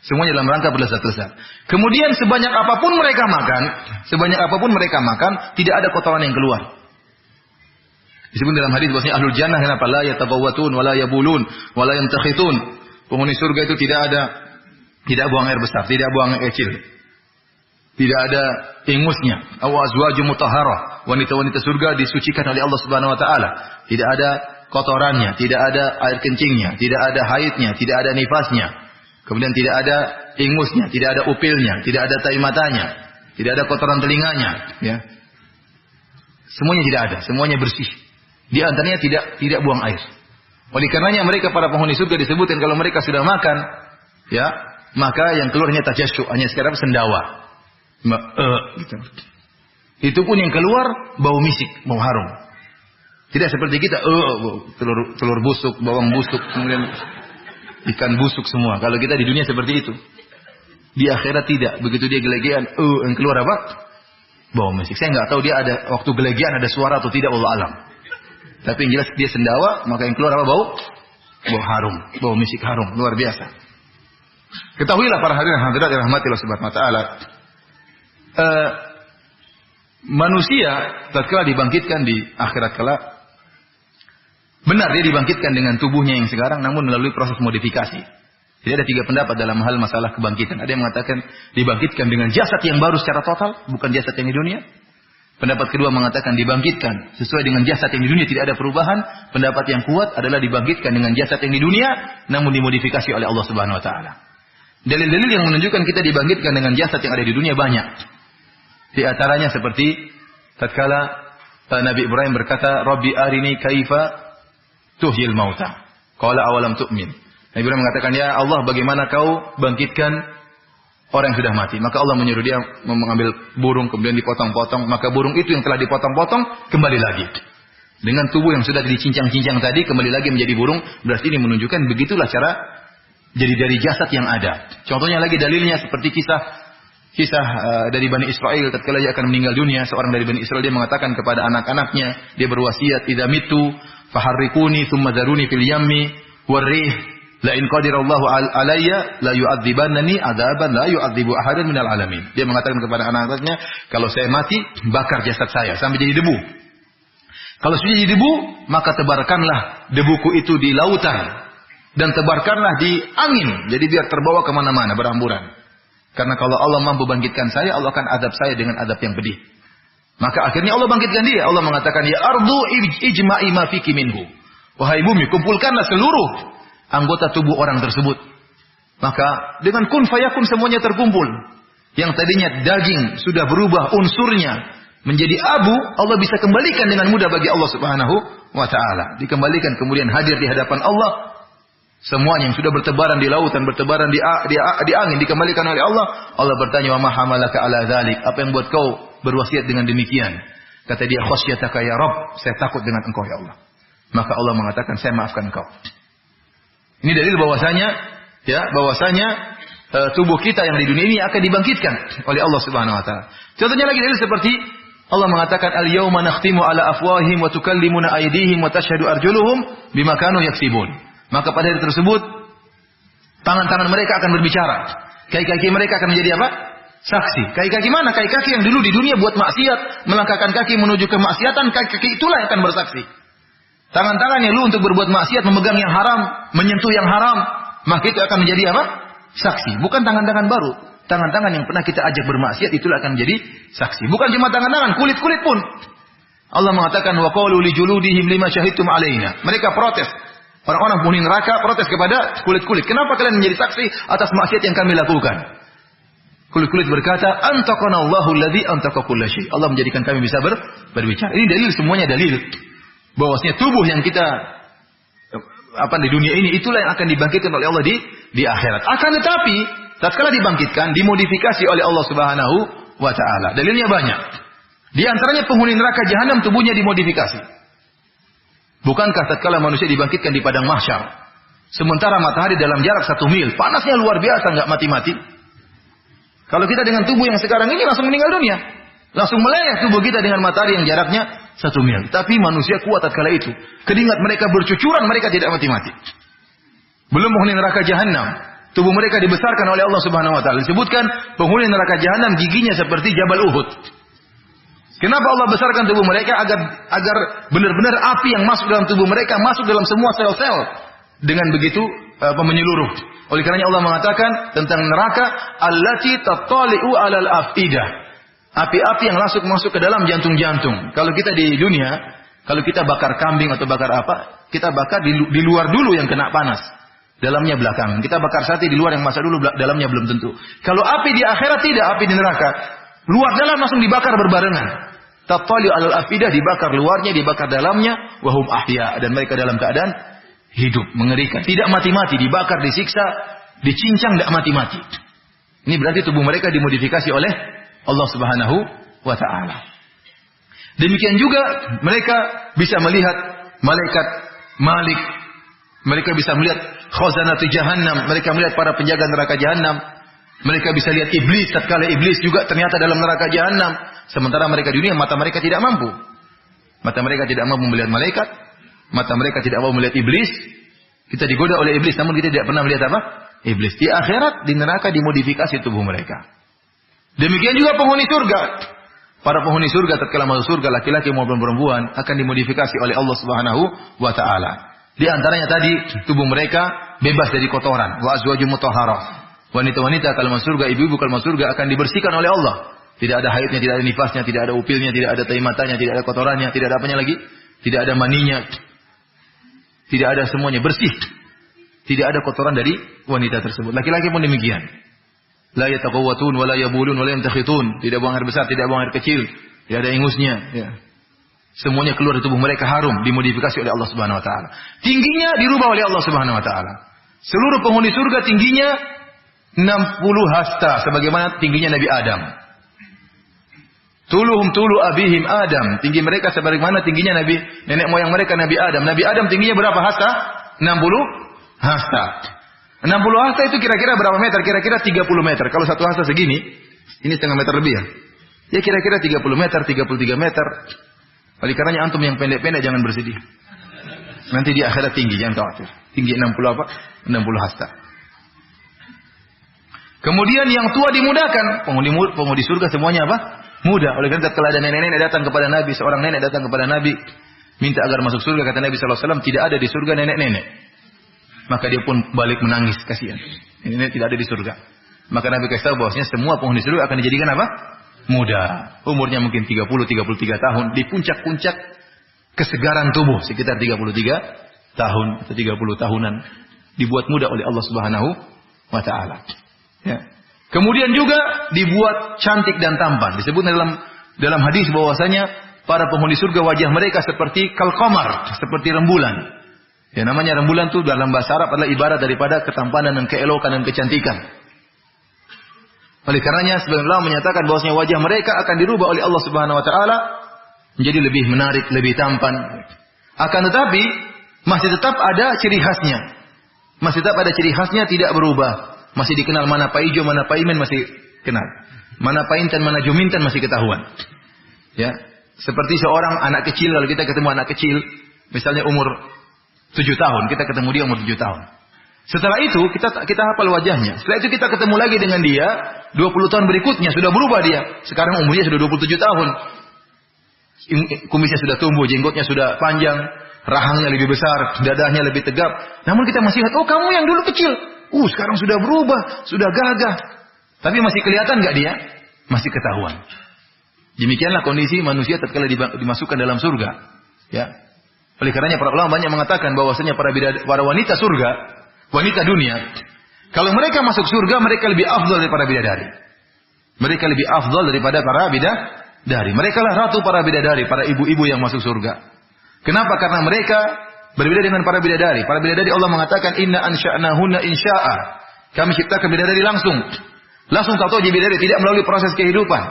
Semuanya dalam rangka berlezat-lezat. Kemudian sebanyak apapun mereka makan, tidak ada kotoran yang keluar. Disebut dalam hadis bahwasanya ahlul jannah kenapa la yatabawwatun wa la yabulun wa la yantakhitun. Penghuni surga itu tidak buang air besar, tidak buang air kecil. Tidak ada ingusnya. Azwaju mutahharah. Wanita-wanita surga disucikan oleh Allah Subhanahu wa taala. Tidak ada kotorannya, tidak ada air kencingnya, tidak ada haidnya, tidak ada nifasnya. Kemudian tidak ada ingusnya, tidak ada upilnya, tidak ada tai matanya, tidak ada kotoran telinganya, ya. Semuanya tidak ada, semuanya bersih. Di antaranya tidak buang air. Oleh karenanya mereka para penghuni surga disebutkan kalau mereka sudah makan, ya, maka yang keluarnya tajasyu, hanya sekarang sendawa. Gitu. Itu pun yang keluar bau misik, bau harum. Tidak seperti kita, telur busuk, bawang busuk, kemudian ikan busuk semua. Kalau kita di dunia seperti itu. Di akhirat tidak. Begitu dia gelegean, yang keluar apa? Bau misik. Saya nggak tahu dia ada waktu gelegean ada suara atau tidak, wallahu alam. Tapi yang jelas dia sendawa, maka yang keluar apa? Bau harum, bau misik harum, luar biasa. Ketahuilah para hadirin hadirat yang dirahmati Allah Subhanahu wa taala, manusia tatkala dibangkitkan di akhirat kelak, benar dia dibangkitkan dengan tubuhnya yang sekarang, namun melalui proses modifikasi. Jadi ada 3 pendapat dalam hal masalah kebangkitan. Ada yang mengatakan dibangkitkan dengan jasad yang baru secara total, bukan jasad yang di dunia. Pendapat kedua mengatakan dibangkitkan sesuai dengan jasad yang di dunia, tidak ada perubahan. Pendapat yang kuat adalah dibangkitkan dengan jasad yang di dunia, namun dimodifikasi oleh Allah Subhanahu wa taala. Dalil-dalil yang menunjukkan kita dibangkitkan dengan jasad yang ada di dunia banyak. Di antaranya seperti tatkala Nabi Ibrahim berkata, "Rabbi arini kaifa tuhyil mauta." Qala awalam tu'min. Nabi Ibrahim mengatakan, "Ya Allah, bagaimana kau bangkitkan orang yang sudah mati?" Maka Allah menyuruh dia mengambil burung kemudian dipotong-potong, maka burung itu yang telah dipotong-potong kembali lagi. Dengan tubuh yang sudah dicincang-cincang tadi kembali lagi menjadi burung, berarti ini menunjukkan begitulah cara jadi dari jasad yang ada. Contohnya lagi dalilnya seperti kisah dari Bani Israel tatkala dia akan meninggal dunia, seorang dari Bani Israel dia mengatakan kepada anak-anaknya, dia berwasiat, "Idza mitu faharrikuni tsumma zaruni fil yammi warih la in qadirallahu alayya la yu'adzibannani adzaban la yu'adzibu ahadan minal alamin." Dia mengatakan kepada anak-anaknya, kalau saya mati, bakar jasad saya sampai jadi debu. Kalau sudah jadi debu, maka tebarkanlah debuku itu di lautan dan tebarkanlah di angin, jadi biar terbawa kemana-mana berhamburan. Karena kalau Allah mampu bangkitkan saya, Allah akan adab saya dengan adab yang pedih. Maka akhirnya Allah bangkitkan dia. Allah mengatakan, "Ya ardu ijma'i ma fiki minhu." Wahai bumi, kumpulkanlah seluruh anggota tubuh orang tersebut. Maka dengan kun fayakun semuanya terkumpul. Yang tadinya daging sudah berubah unsurnya menjadi abu, Allah bisa kembalikan dengan mudah bagi Allah Subhanahu wa taala. Dikembalikan kemudian hadir di hadapan Allah. Semuanya yang sudah bertebaran di lautan, bertebaran di angin dikembalikan oleh Allah. Allah bertanya, "Wa ma hamalaka ala dzalik?" Apa yang buat kau berwasiat dengan demikian? Kata dia, "Khasyataka ya Rabb." Saya takut dengan Engkau ya Allah. Maka Allah mengatakan, "Saya maafkan engkau." Ini dalil bahwasanya tubuh kita yang di dunia ini akan dibangkitkan oleh Allah Subhanahu wa taala. Contohnya lagi dalil seperti Allah mengatakan, "Al-yauma nakhtimu ala afwahihim wa tukallimuna aydihim wa tashhadu arjuluhum bima kanu yaksibun." Maka pada hari tersebut tangan-tangan mereka akan berbicara Kaki-kaki mereka akan menjadi apa? Saksi. Kaki-kaki mana? Kaki-kaki yang dulu di dunia buat maksiat, melangkahkan kaki menuju kemaksiatan, kaki-kaki itulah yang akan bersaksi. Tangan-tangan yang dulu untuk berbuat maksiat, memegang yang haram, menyentuh yang haram, maka itu akan menjadi apa? Saksi. Bukan tangan-tangan baru. Tangan-tangan yang pernah kita ajak bermaksiat itulah akan menjadi saksi. Bukan cuma tangan-tangan, kulit-kulit pun. Allah mengatakan wa qalu li juludihim lima syahidtum alaina. Mereka protes. Orang-orang penghuni neraka protes kepada kulit-kulit. Kenapa kalian menjadi saksi atas maksiat yang kami lakukan? Kulit-kulit berkata, antaqana Allahu alladzi antaqa kulla syai. Allah menjadikan kami bisa berbicara. Ini dalil, semuanya dalil. Bahwasanya tubuh yang kita di dunia ini itulah yang akan dibangkitkan oleh Allah di akhirat. Akan tetapi, tatkala dibangkitkan dimodifikasi oleh Allah Subhanahu wa taala. Dalilnya banyak. Di antaranya penghuni neraka jahanam tubuhnya dimodifikasi. Bukankah tatkala manusia dibangkitkan di padang mahsyar, sementara matahari dalam jarak 1 mil, panasnya luar biasa, enggak mati-mati. Kalau kita dengan tubuh yang sekarang ini langsung meninggal dunia. Langsung meleleh tubuh kita dengan matahari yang jaraknya 1 mil. Tapi manusia kuat tatkala itu. Keringat mereka bercucuran, mereka tidak mati-mati. Belum penghuni neraka jahanam, tubuh mereka dibesarkan oleh Allah Subhanahu wa taala. Disebutkan penghuni neraka jahanam giginya seperti Jabal Uhud. Kenapa Allah besarkan tubuh mereka? Agar benar-benar api yang masuk dalam tubuh mereka masuk dalam semua sel-sel. Dengan begitu menyeluruh. Oleh karenanya Allah mengatakan tentang neraka, allati tattali'u 'alal afidah. Api-api yang masuk ke dalam jantung-jantung. Kalau kita di dunia, kalau kita bakar kambing atau bakar apa, kita bakar di luar dulu yang kena panas. Dalamnya belakang. Kita bakar sate di luar yang masak dulu, dalamnya belum tentu. Kalau api di akhirat tidak, api di neraka. Luar dalam langsung dibakar berbarengan. Tattali'u 'alal afidah, dibakar luarnya, dibakar dalamnya, wahum ahya, dan mereka dalam keadaan hidup, mengerikan. Tidak mati-mati, dibakar, disiksa, dicincang, tidak mati-mati. Ini berarti tubuh mereka dimodifikasi oleh Allah Subhanahu wa ta'ala. Demikian juga mereka bisa melihat malaikat Malik. Mereka bisa melihat khazanatu jahannam. Mereka melihat para penjaga neraka jahannam. Mereka bisa lihat iblis. Tatkala iblis juga ternyata dalam neraka jahannam. Sementara mereka di dunia, mata mereka tidak mampu. Mata mereka tidak mampu melihat malaikat. Mata mereka tidak mau melihat iblis. Kita digoda oleh iblis, namun kita tidak pernah melihat apa? Iblis. Di akhirat, di neraka dimodifikasi tubuh mereka. Demikian juga penghuni surga. Para penghuni surga tatkala masuk surga, laki-laki maupun perempuan, akan dimodifikasi oleh Allah Subhanahu wa taala. Di antaranya tadi, tubuh mereka bebas dari kotoran. Wa azwajum mutahharah. Wanita-wanita kalau masuk surga, ibu-ibu kalau masuk surga akan dibersihkan oleh Allah. Tidak ada haidnya, tidak ada nifasnya, tidak ada upilnya, tidak ada tai matanya, tidak ada kotorannya, tidak ada apanya lagi, tidak ada maninya. Tidak ada semuanya, bersih. Tidak ada kotoran dari wanita tersebut. Laki-laki pun demikian. La yataqawwatun wa la yabulun wa la yantakhitun. Tidak buang air besar, tidak buang air kecil. Tidak ada ingusnya, ya. Semuanya keluar dari tubuh mereka harum, dimodifikasi oleh Allah Subhanahu wa taala. Tingginya dirubah oleh Allah Subhanahu wa taala. Seluruh penghuni surga tingginya 60 hasta sebagaimana tingginya Nabi Adam. Tuluhum tulu abihim Adam. Tinggi mereka sebagaimana tingginya nenek moyang mereka Nabi Adam. Nabi Adam tingginya berapa hasta? 60 hasta. 60 hasta itu kira-kira berapa meter? Kira-kira 30 meter. Kalau satu hasta segini, ini setengah meter lebih ya. Ya kira-kira 30 meter, 33 meter. Oleh karenanya antum yang pendek-pendek jangan bersedih. Nanti di akhirat tinggi, jangan khawatir. Tinggi 60 apa? 60 hasta. Kemudian yang tua dimudahkan. Penghuni surga semuanya apa? Mudah. Oleh karena kalau ada nenek-nenek datang kepada Nabi, seorang nenek datang kepada Nabi, minta agar masuk surga, kata Nabi SAW, tidak ada di surga nenek-nenek. Maka dia pun balik menangis, kasihan. Nenek tidak ada di surga. Maka Nabi kasih tahu bahwasanya semua penghuni surga akan dijadikan apa? Muda. Umurnya mungkin 30-33 tahun. Di puncak-puncak kesegaran tubuh, sekitar 33 tahun atau 30 tahunan. Dibuat muda oleh Allah Subhanahu wa ta'ala. Ya. Kemudian juga dibuat cantik dan tampan. Disebut dalam hadis bahwasanya para penghuni surga wajah mereka seperti kalqamar, seperti rembulan. Ya, namanya rembulan itu dalam bahasa Arab adalah ibarat daripada ketampanan dan keelokan dan kecantikan. Oleh karenanya sebagian ulama menyatakan bahwasanya wajah mereka akan dirubah oleh Allah Subhanahu wa taala menjadi lebih menarik, lebih tampan. Akan tetapi masih tetap ada ciri khasnya. Masih tetap ada ciri khasnya, tidak berubah. Masih dikenal mana paijo, mana paimen masih kenal. Mana paintan, mana jumintan masih ketahuan. Ya, seperti seorang anak kecil, kalau kita ketemu anak kecil, misalnya umur 7 tahun, kita ketemu dia umur 7 tahun. Setelah itu kita hafal wajahnya. Setelah itu kita ketemu lagi dengan dia 20 tahun berikutnya, sudah berubah dia. Sekarang umurnya sudah 27 tahun. Kumisnya sudah tumbuh, jenggotnya sudah panjang, rahangnya lebih besar, dadanya lebih tegap. Namun kita masih lihat, oh kamu yang dulu kecil. Sekarang sudah berubah, sudah gagah. Tapi masih kelihatan enggak dia? Masih ketahuan. Demikianlah kondisi manusia tatkala dimasukkan dalam surga. Ya. Oleh karenanya para ulama banyak mengatakan bahwasanya para wanita surga, wanita dunia, kalau mereka masuk surga mereka lebih afdal daripada bidadari. Mereka lebih afdal daripada para bidadari. Mereka lah ratu para bidadari, para ibu-ibu yang masuk surga. Kenapa? Karena mereka berbeda dengan para bidadari. Para bidadari Allah mengatakan inna ansha'nahunna insya'a. Kami ciptakan bidadari langsung. Langsung tahu jadi bidadari, tidak melalui proses kehidupan.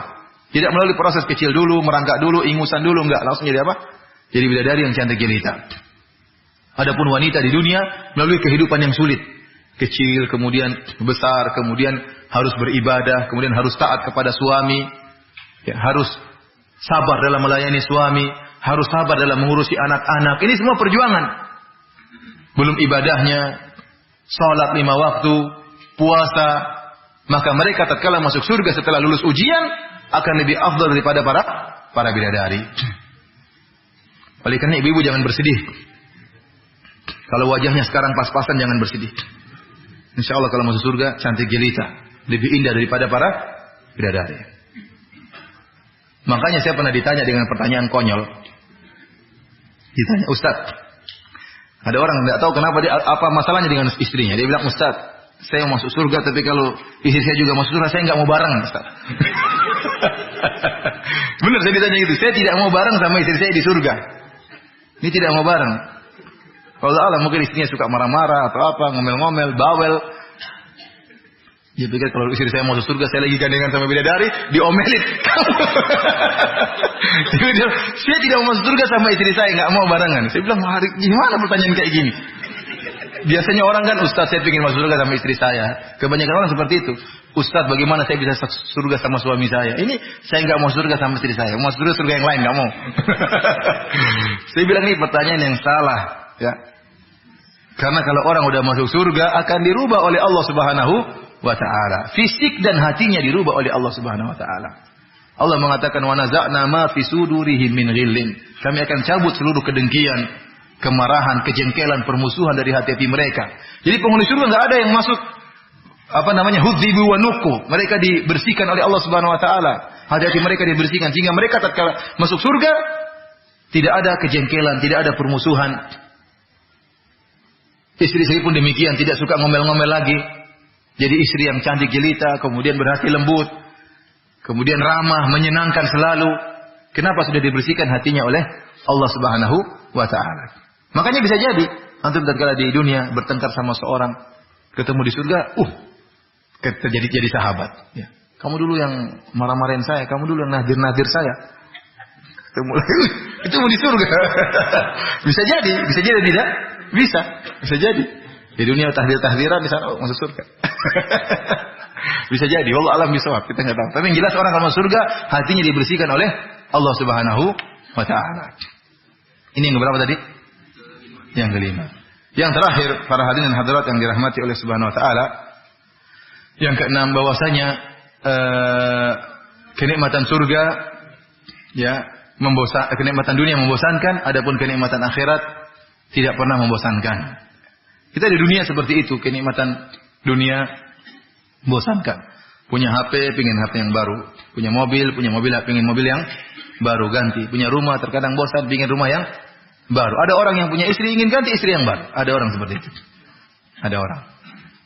Tidak melalui proses kecil dulu, merangkak dulu, ingusan dulu, enggak. Langsung jadi apa? Jadi bidadari yang cantik jelita. Adapun wanita di dunia melalui kehidupan yang sulit. Kecil, kemudian besar, kemudian harus beribadah, kemudian harus taat kepada suami. Ya, harus sabar dalam melayani suami, harus sabar dalam mengurusi anak-anak. Ini semua perjuangan. Belum ibadahnya, salat 5 waktu, puasa. Maka mereka tatkala masuk surga setelah lulus ujian akan lebih afdal daripada para bidadari. Oleh karena ibu-ibu jangan bersedih. Kalau wajahnya sekarang pas-pasan jangan bersedih. Insya Allah kalau masuk surga cantik jelita, lebih indah daripada para bidadari. Makanya saya pernah ditanya dengan pertanyaan konyol. Ditanya, Ustaz, ada orang tidak tahu kenapa dia, apa masalahnya dengan istrinya. Dia bilang, Ustaz, saya mau masuk surga, tapi kalau istri saya juga masuk surga, saya nggak mau bareng, Ustaz. Benar, saya ditanya gitu. Saya tidak mau bareng sama istri saya di surga. Ini tidak mau bareng. Kalau Allah mungkin istrinya suka marah-marah atau apa, ngomel-ngomel, bawel. Dia pikir kalau istri saya masuk surga, saya lagi gandengan sama bidadari, diomelin. Saya tidak mau masuk surga sama istri saya, nggak mau barengan. Saya bilang, gimana pertanyaan kayak gini? Biasanya orang kan, Ustaz saya ingin masuk surga sama istri saya. Kebanyakan orang seperti itu. Ustaz bagaimana saya bisa surga sama suami saya? Ini saya nggak mau surga sama istri saya. Mau surga yang lain nggak mau. Saya bilang ini pertanyaan yang salah. Ya. Karena kalau orang udah masuk surga akan dirubah oleh Allah Subhanahu wa Ta'ala. Fisik dan hatinya dirubah oleh Allah Subhanahu wa Ta'ala. Allah mengatakan wa naza'na ma fi sudurihim min ghillin. Kami akan cabut seluruh kedengkian, kemarahan, kejengkelan, permusuhan dari hati-hati mereka. Jadi penghuni surga enggak ada yang masuk hudzibu wa nuqu. Mereka dibersihkan oleh Allah Subhanahu wa Ta'ala. Hati-hati mereka dibersihkan sehingga mereka tatkala masuk surga tidak ada kejengkelan, tidak ada permusuhan. Istri-istri pun demikian, tidak suka ngomel-ngomel lagi. Jadi istri yang cantik jelita, kemudian berhati lembut, kemudian ramah, menyenangkan selalu. Kenapa? Sudah dibersihkan hatinya oleh Allah Subhanahu wa Ta'ala. Makanya bisa jadi antum tatkala di dunia bertengkar sama seorang, ketemu di surga, jadi sahabat. Ya. Kamu dulu yang marah-marahin saya, kamu dulu yang nadir-nadir saya. Ketemu di surga. Bisa jadi tidak? Bisa jadi. Di dunia tahdir-tahdiran, di sana masuk surga. Bisa jadi. Wallah alam bisawab, kita nggak tahu. Tapi yang jelas orang kalau masuk surga hatinya dibersihkan oleh Allah Subhanahu wa Ta'ala. Ini yang berapa tadi? Yang kelima. Yang terakhir, para hadirin dan hadirat yang dirahmati oleh Subhanahu wa Ta'ala, yang keenam bahwasanya kenikmatan surga ya kenikmatan dunia membosankan, adapun kenikmatan akhirat tidak pernah membosankan. Kita di dunia seperti itu, kenikmatan dunia membosankan. Punya HP, pingin HP yang baru. Punya mobil, pingin mobil yang baru ganti. Punya rumah, terkadang bosan, pingin rumah yang baru. Ada orang yang punya istri, ingin ganti istri yang baru. Ada orang seperti itu. Ada orang.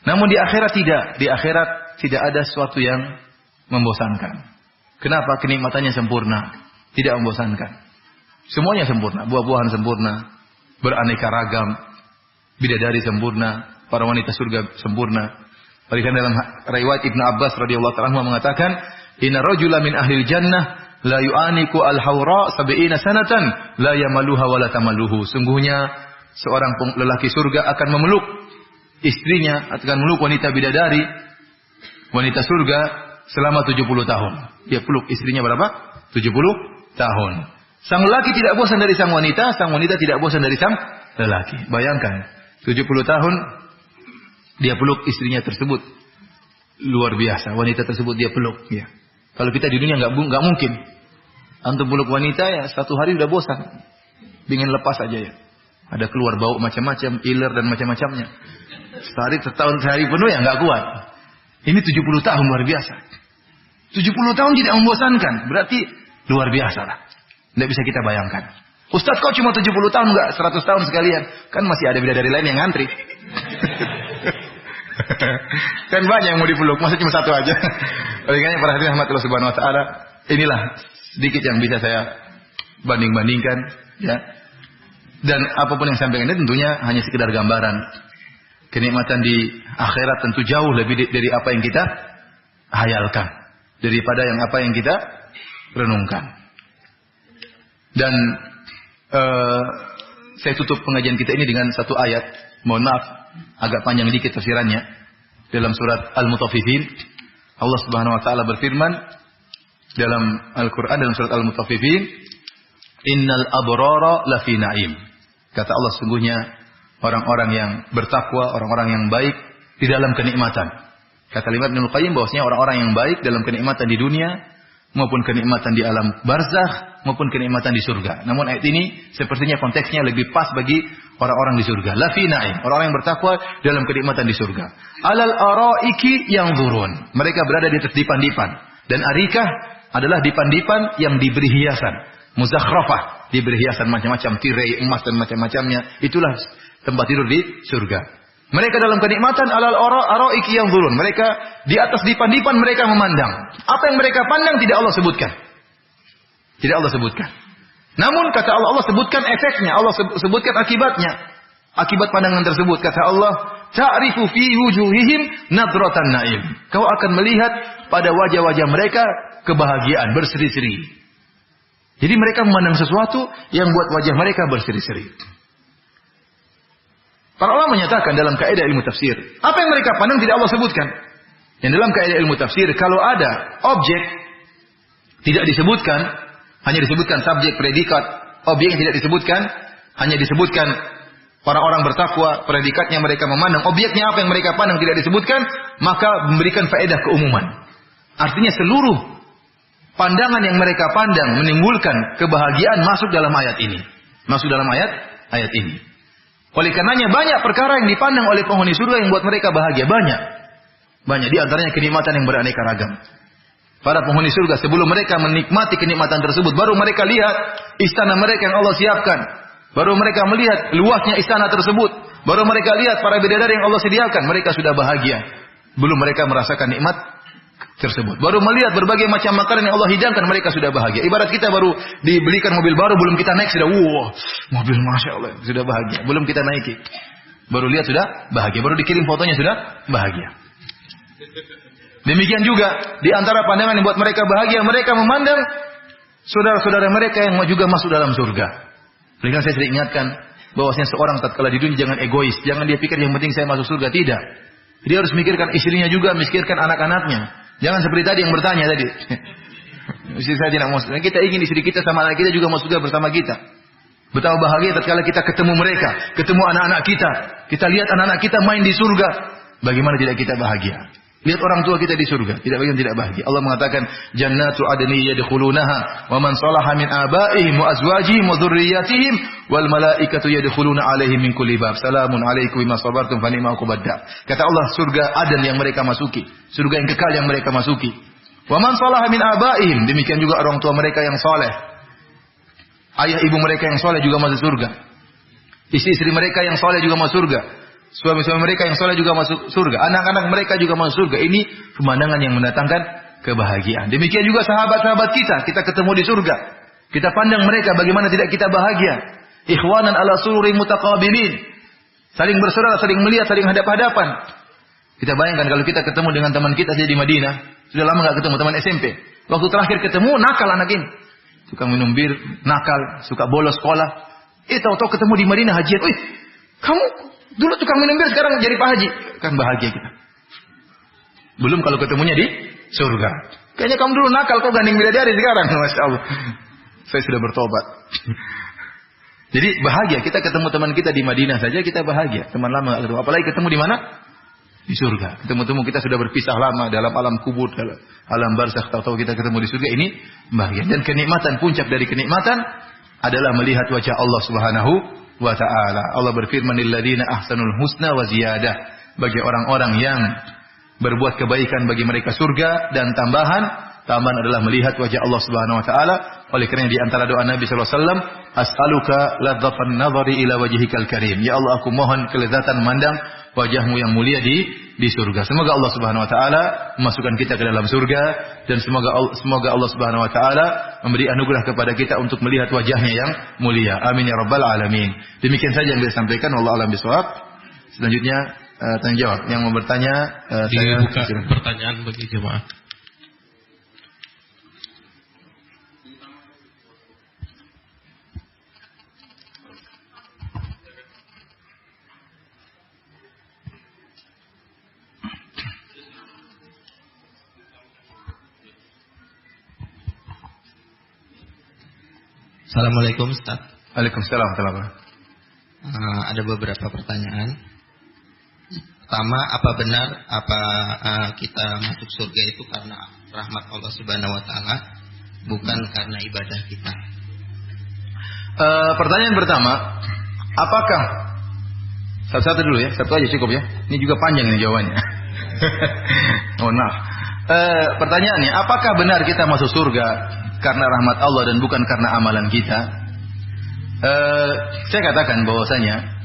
Namun di akhirat tidak. Di akhirat tidak ada sesuatu yang membosankan. Kenapa? Kenikmatannya sempurna. Tidak membosankan. Semuanya sempurna. Buah-buahan sempurna. Beraneka ragam. Bidadari sempurna. Para wanita surga sempurna. Bahkan dalam riwayat Ibnu Abbas radhiyallahu ta'ala mengatakan, "Inna rajula min ahlil jannah la yu'aniku al-hawra 70 sanatan la yamaluha wa la tamalluhu." Sungguhnya seorang lelaki surga akan memeluk istrinya, akan memeluk wanita bidadari, wanita surga selama 70 tahun. Dia peluk istrinya berapa? 70 tahun. Sang lelaki tidak bosan dari sang wanita tidak bosan dari sang lelaki. Bayangkan, 70 tahun Dia peluk istrinya tersebut. Luar biasa. Wanita tersebut dia peluk. Ya. Kalau kita di dunia nggak mungkin. Antum peluk wanita ya 1 hari udah bosan. Ingin lepas aja ya. Ada keluar bau macam-macam, iler dan macam-macamnya. Setahun sehari penuh ya nggak kuat. Ini 70 tahun luar biasa. 70 tahun tidak membosankan. Berarti luar biasa lah. Tidak bisa kita bayangkan. Ustaz kok cuma 70 tahun nggak 100 tahun sekalian? Kan masih ada bidadari lain yang ngantri. Kan banyak yang mau dipeluk, masa cuma satu aja. Oleh karena para hadirin rahmatullah subhanahu wa ta'ala, inilah sedikit yang bisa saya banding-bandingkan, ya. Dan apapun yang saya sampaikan ini tentunya hanya sekedar gambaran. Kenikmatan di akhirat tentu jauh lebih dari apa yang kita hayalkan, daripada apa yang kita renungkan. Dan saya tutup pengajian kita ini dengan satu ayat. Mohon maaf, agak panjang dikit tafsirannya. Dalam surat Al-Mutaffifin, Allah Subhanahu wa taala berfirman dalam Al-Qur'an dalam surat Al-Mutaffifin, "Innal abrara lafi na'im." Kata Allah, sungguhnya orang-orang yang bertakwa, orang-orang yang baik di dalam kenikmatan. Kata Ibnu Qayyim bahwasanya orang-orang yang baik dalam kenikmatan di dunia maupun kenikmatan di alam barzakh maupun kenikmatan di surga. Namun ayat ini sepertinya konteksnya lebih pas bagi orang-orang di surga. Lafi na'im, orang-orang yang bertakwa dalam kenikmatan di surga. Alal araiki yanzurun. Mereka berada di atas dipan-dipan. Dan arikah adalah dipan-dipan yang diberi hiasan. Muzakhrafah, diberi hiasan macam-macam, tirai emas dan macam-macamnya. Itulah tempat tidur di surga. Mereka dalam kenikmatan alal araiki yanzurun. Mereka di atas dipan-dipan mereka memandang. Apa yang mereka pandang tidak Allah sebutkan. Tidak Allah sebutkan. Namun kata Allah, Allah sebutkan efeknya, Allah sebutkan akibatnya. Akibat pandangan tersebut kata Allah, ta'rifu fi wujuhihim nadratan na'im. Kau akan melihat pada wajah-wajah mereka kebahagiaan, berseri-seri. Jadi mereka memandang sesuatu yang buat wajah mereka berseri-seri. Para ulama menyatakan dalam kaidah ilmu tafsir, apa yang mereka pandang tidak Allah sebutkan. Yang dalam kaidah ilmu tafsir, kalau ada objek tidak disebutkan, hanya disebutkan subjek, predikat, objek yang tidak disebutkan, hanya disebutkan orang-orang bertakwa, predikatnya mereka memandang, objeknya apa yang mereka pandang tidak disebutkan, maka memberikan faedah keumuman. Artinya seluruh pandangan yang mereka pandang menimbulkan kebahagiaan masuk dalam ayat ini. Masuk dalam ayat ini. Oleh karenanya banyak perkara yang dipandang oleh penghuni surga yang buat mereka bahagia. Banyak di antaranya kenikmatan yang beraneka ragam. Para penghuni surga sebelum mereka menikmati kenikmatan tersebut, baru mereka lihat istana mereka yang Allah siapkan. Baru mereka melihat luasnya istana tersebut. Baru mereka lihat para bidadari yang Allah sediakan. Mereka sudah bahagia. Belum mereka merasakan nikmat tersebut. Baru melihat berbagai macam makanan yang Allah hidangkan, mereka sudah bahagia. Ibarat kita baru dibelikan mobil baru, belum kita naik sudah, wah, mobil Masya Allah, sudah bahagia. Belum kita naiki. Baru lihat sudah bahagia. Baru dikirim fotonya sudah bahagia. Demikian juga di antara pandangan yang buat mereka bahagia, mereka memandang saudara-saudara mereka yang juga masuk dalam surga. Sehingga saya sering ingatkan bahwasanya seorang tatkala di dunia jangan egois, jangan dia pikir yang penting saya masuk surga, tidak. Dia harus mikirkan istrinya juga, mikirkan anak-anaknya. Jangan seperti tadi yang bertanya tadi. Istri saya tidak mau surga. Kita ingin istri kita sama anak kita juga masuk surga bersama kita. Betapa bahagia tatkala kita ketemu mereka, ketemu anak-anak kita. Kita lihat anak-anak kita main di surga. Bagaimana tidak kita bahagia? Lihat orang tua kita di surga, tidak bahagia. Allah mengatakan, "Jannatu adni yadkhulunaha wa man salaha min abaihim wa azwajihim wa dzurriyyatihim wal malaikatu yadkhuluna 'alaihim min kulli bab. Salamun 'alaikum bima sabartum fa ni'ma 'uqbad." Kata Allah, surga Aden yang mereka masuki, surga yang kekal yang mereka masuki. Wa man salaha min abaihim, demikian juga orang tua mereka yang saleh. Ayah ibu mereka yang saleh juga masuk surga. Istri-istri mereka yang saleh juga masuk surga. Suami-suami mereka yang soleh juga masuk surga. Anak-anak mereka juga masuk surga. Ini pemandangan yang mendatangkan kebahagiaan. Demikian juga sahabat-sahabat kita ketemu di surga. Kita pandang mereka bagaimana tidak kita bahagia. Ikhwanan ala sururi mutaqabilin. Saling bersaudara, saling melihat, saling hadap-hadapan. Kita bayangkan kalau kita ketemu dengan teman kita saja di Madinah. Sudah lama enggak ketemu, teman SMP. Waktu terakhir ketemu, nakal anak ini. Suka minum bir, nakal, suka bolos sekolah. Tahu-tahu ketemu di Madinah hajian. Kamu dulu tukang minum bir, sekarang jadi Pak Haji. Kan bahagia kita. Belum kalau ketemunya di surga. Kayaknya kamu dulu nakal, kau gandeng bidadari sekarang. Masya Allah. Saya sudah bertobat. Jadi bahagia. Kita ketemu teman kita di Madinah saja kita bahagia. Teman lama. Apalagi ketemu di mana? di surga. Ketemu-temu kita sudah berpisah lama dalam alam kubur, dalam alam barzakh, tahu-tahu kita ketemu di surga, ini bahagia. Dan kenikmatan, puncak dari kenikmatan adalah melihat wajah Allah Subhanahu wa taala. Allah berfirman, "Lil ladzina ahsanul husna wa ziyadah." Bagi orang-orang yang berbuat kebaikan bagi mereka surga dan tambahan. Tambahan adalah melihat wajah Allah Subhanahu wa taala. Oleh kerana di antara doa Nabi sallallahu alaihi wasallam, "As'aluka ladzatan nadhari ila wajhikal karim." Ya Allah, aku mohon kelezatan memandang wajahmu yang mulia di surga. Semoga Allah Subhanahu wa taala memasukkan kita ke dalam surga, dan semoga Allah Subhanahu wa taala memberi anugerah kepada kita untuk melihat wajahnya yang mulia. Amin ya rabbal alamin. Demikian saja yang saya sampaikan. Wallahu a'lam bishawab. Selanjutnya tanya jawab. Yang mau bertanya saya
buka pertanyaan bagi jemaah.
Assalamualaikum Ustaz.
Waalaikumsalam.
Ada beberapa pertanyaan. Pertama, apa benar kita masuk surga itu karena rahmat Allah Subhanahu wa taala, bukan karena ibadah kita?
Pertanyaan pertama, apakah satu-satu dulu ya, satu aja cukup ya. Ini juga panjang nih jawabannya. Mohon maaf. Pertanyaannya, apakah benar kita masuk surga karena rahmat Allah dan bukan karena amalan kita? Saya katakan bahwasanya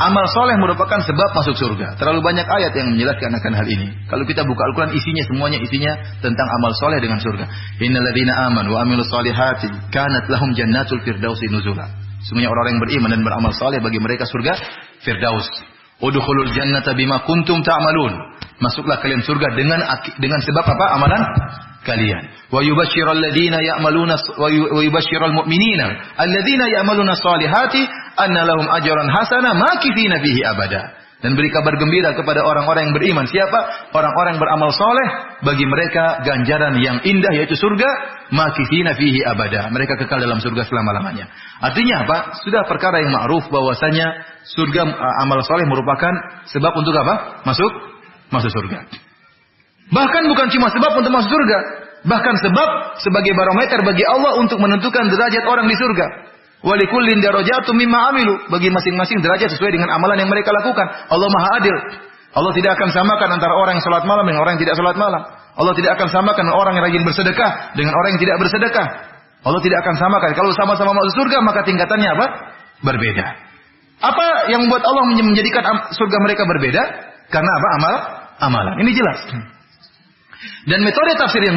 amal soleh merupakan sebab masuk surga. Terlalu banyak ayat yang menjelaskan akan hal ini. Kalau kita buka Al-Quran, semuanya isinya tentang amal soleh dengan surga. Innal ladzina amanu wa amilus solihati kanat lahum jannatul firdausi nuzula. Semuanya orang yang beriman dan beramal soleh, bagi mereka surga Firdaus. Udkhulul jannata bima kuntum ta'malun. Masuklah kalian surga dengan sebab apa? Amalan kalian. Wa yubashshiral ladzina ya'maluna wa yubashshiral mu'minina alladzina ya'maluna shalihati anna lahum ajran hasana makithina fihi abada. Dan beri kabar gembira kepada orang-orang yang beriman. Siapa? Orang-orang yang beramal soleh, bagi mereka ganjaran yang indah, yaitu surga, makithina fihi abada. Mereka kekal dalam surga selama-lamanya. Artinya apa? Sudah perkara yang ma'ruf bahwasanya surga, amal soleh merupakan sebab untuk apa? Masuk surga. Bahkan bukan cuma sebab untuk masuk surga, bahkan sebab sebagai barometer bagi Allah untuk menentukan derajat orang di surga. Walikullin darajatum mimma amilu. Bagi masing-masing derajat sesuai dengan amalan yang mereka lakukan. Allah Maha Adil. Allah tidak akan samakan antara orang yang salat malam dengan orang yang tidak salat malam. Allah tidak akan samakan orang yang rajin bersedekah dengan orang yang tidak bersedekah. Allah tidak akan samakan. Kalau sama-sama masuk surga, maka tingkatannya apa? Berbeda. Apa yang membuat Allah menjadikan surga mereka berbeda? Karena apa? Amalan. Ini jelas. Dan metode tafsir yang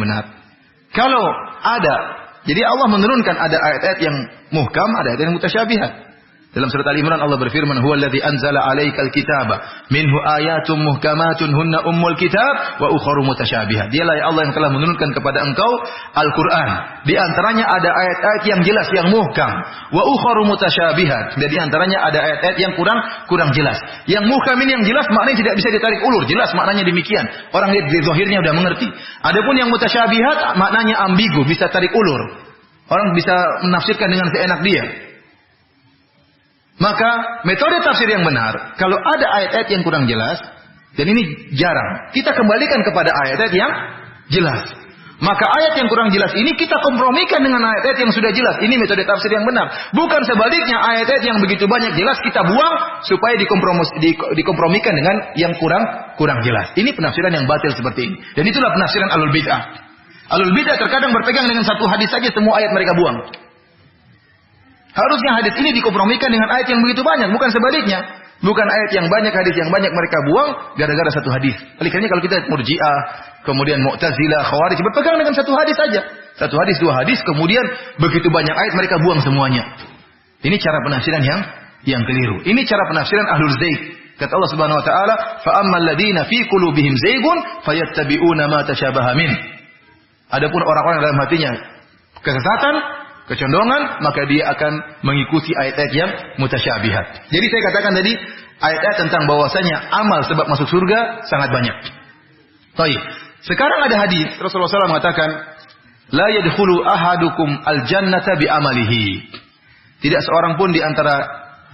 benar. Kalau ada, jadi Allah menurunkan ada ayat-ayat yang muhkam, ada ayat yang mutasyabihat. Dalam surat Al-Imran Allah berfirman, "Huwallazi anzala 'alaikal kitaba minhu ayatun muhkamatun hunna ummul kitab wa ukharu mutasyabihat." Dialah Allah yang telah menurunkan kepada engkau Al-Qur'an. Di antaranya ada ayat-ayat yang jelas, yang muhkam, wa ukharu mutasyabihat. Dan di antaranya ada ayat-ayat yang kurang jelas. Yang muhkam ini yang jelas maknanya tidak bisa ditarik ulur, jelas maknanya demikian. Orang lihat di zahirnya sudah mengerti. Adapun yang mutasyabihat maknanya ambigu, bisa tarik ulur. Orang bisa menafsirkan dengan seenak dia. Maka metode tafsir yang benar, kalau ada ayat-ayat yang kurang jelas, dan ini jarang, kita kembalikan kepada ayat-ayat yang jelas. Maka ayat yang kurang jelas ini kita kompromikan dengan ayat-ayat yang sudah jelas. Ini metode tafsir yang benar. Bukan sebaliknya, ayat-ayat yang begitu banyak jelas kita buang supaya dikompromikan dengan yang kurang jelas. Ini penafsiran yang batil seperti ini. Dan itulah penafsiran Ahlul Bid'ah. Ahlul Bid'ah terkadang berpegang dengan satu hadis saja, semua ayat mereka buang. Harusnya hadis ini dikompromikan dengan ayat yang begitu banyak, bukan sebaliknya. Bukan ayat yang banyak, hadis yang banyak mereka buang gara-gara satu hadis. Oleh karena kalau kita Murji'ah, kemudian Mu'tazilah, Khawarij berpegang dengan satu hadis saja. Satu hadis, dua hadis, kemudian begitu banyak ayat mereka buang semuanya. Ini cara penafsiran yang keliru. Ini cara penafsiran Ahlul Zayd. Kata Allah Subhanahu wa taala, "Fa ammal ladzina fi qulubihim zaygun fayattabi'una ma tashabaha min." Adapun orang-orang dalam hatinya kesesatan, kecondongan, maka dia akan mengikuti ayat-ayat yang mutasyabihat. Jadi saya katakan tadi, ayat-ayat tentang bahwasanya amal sebab masuk surga sangat banyak. Baik. Sekarang ada hadis Rasulullah SAW mengatakan, "La yadkhulu ahadukum al-jannata bi amalihi." Tidak seorang pun di antara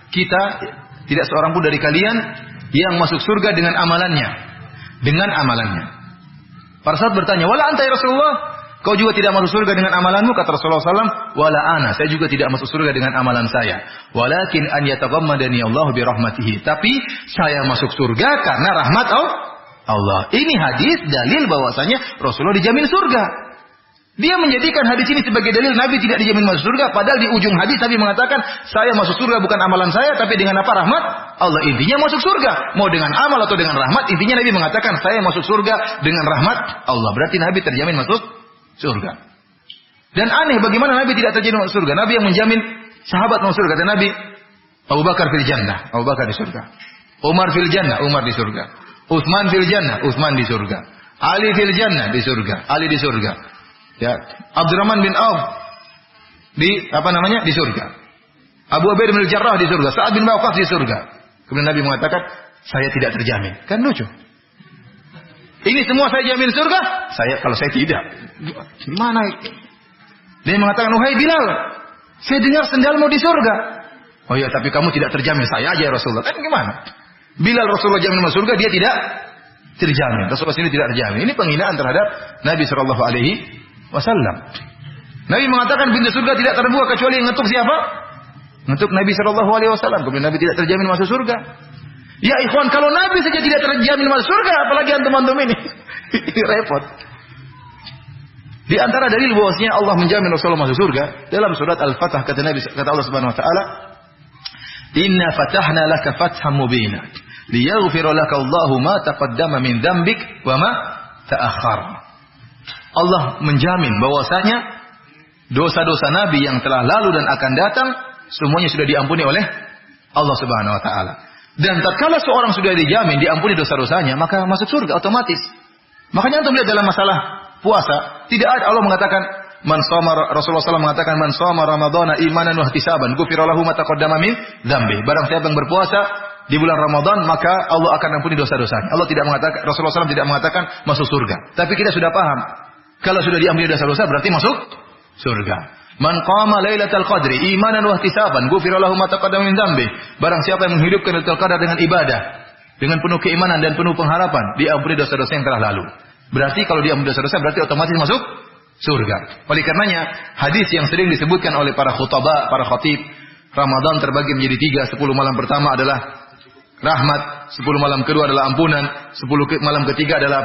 kita, tidak seorang pun dari kalian yang masuk surga dengan amalannya. Dengan amalannya. Para sahabat bertanya, "Wala anta ya Rasulullah? Kau juga tidak masuk surga dengan amalanmu?" Kata Rasulullah SAW, "Wala ana, saya juga tidak masuk surga dengan amalan saya. Walakin an yataghammadani Allah bi rahmatihi." Tapi saya masuk surga karena rahmat Allah. Ini hadis dalil bahwasanya Rasulullah dijamin surga. Dia menjadikan hadis ini sebagai dalil Nabi tidak dijamin masuk surga, padahal di ujung hadis Nabi mengatakan, "Saya masuk surga bukan amalan saya, tapi dengan apa? Rahmat Allah." Intinya masuk surga. Mau dengan amal atau dengan rahmat, intinya Nabi mengatakan, "Saya masuk surga dengan rahmat Allah." Berarti Nabi terjamin masuk surga. Dan aneh bagaimana Nabi tidak terjamin masuk surga. Nabi yang menjamin sahabat masuk surga. Kata Nabi, Abu Bakar fil jannah, Abu Bakar di surga. Umar fil jannah, Umar di surga. Utsman fil jannah, Utsman di surga. Ali fil jannah, di surga. Ali di surga. Ya, Abdurrahman bin Auf di surga. Abu Ubaidah bin Jarrah di surga. Sa'ad bin Waqqas di surga. Kemudian Nabi mengatakan, "Saya tidak terjamin." Kan lucu. Ini semua saya jamin surga, kalau saya tidak. Gimana? Dia mengatakan, "Wahai Bilal, saya dengar sendalmu di surga." "Oh ya, tapi kamu tidak terjamin, saya aja ya Rasulullah." Kan gimana? Bilal Rasulullah jamin masuk surga, dia tidak terjamin. Rasulullah sendiri tidak terjamin. Ini penghinaan terhadap Nabi sallallahu alaihi wasallam. Nabi mengatakan pintu surga tidak terbuka kecuali yang ngetuk siapa? Ngetuk Nabi sallallahu alaihi wasallam. Kemudian Nabi tidak terjamin masuk surga. Ya ikhwan, kalau Nabi saja tidak terjamin masuk surga, apalagi antum-antum ini. Ini repot. Di antara dalil bahwasanya Allah menjamin Rasulullah masuk surga dalam surat Al-Fatah kata Allah Subhanahu wa taala, "Inna fatahna laka fathan mubina liyaghfira laka Allahu ma taqaddama min dzambik wa ma ta'akhkhara." Allah menjamin bahwasanya dosa-dosa Nabi yang telah lalu dan akan datang semuanya sudah diampuni oleh Allah Subhanahu wa taala. Dan tatkala seorang sudah dijamin diampuni dosa-dosanya, maka masuk surga otomatis. Makanya antum lihat dalam masalah puasa, tidak ada Allah mengatakan Rasulullah SAW mengatakan, "Man shoma ramadhana imanan wa ihtisaban, ghufira lahu ma taqaddama min dzambi." Barang siapa yang berpuasa di bulan Ramadan, maka Allah akan ampuni dosa-dosanya. Allah tidak mengatakan, Rasulullah SAW tidak mengatakan masuk surga. Tapi kita sudah paham, kalau sudah diampuni dosa-dosa berarti masuk surga. Man qama lailatal qadri imanan wa ihtisaban, ghufira lahu ma taqaddama min dzambi. Barang siapa yang menghidupkan Lailatul Qadar dengan ibadah, dengan penuh keimanan dan penuh pengharapan, diampuni dosa-dosa yang telah lalu. Berarti kalau diampuni dosa-dosa berarti otomatis masuk surga. Oleh karenanya, hadis yang sering disebutkan oleh para khutbah, para khatib, Ramadan terbagi menjadi 3. 10 malam pertama adalah rahmat, 10 malam kedua adalah ampunan, 10 malam ketiga adalah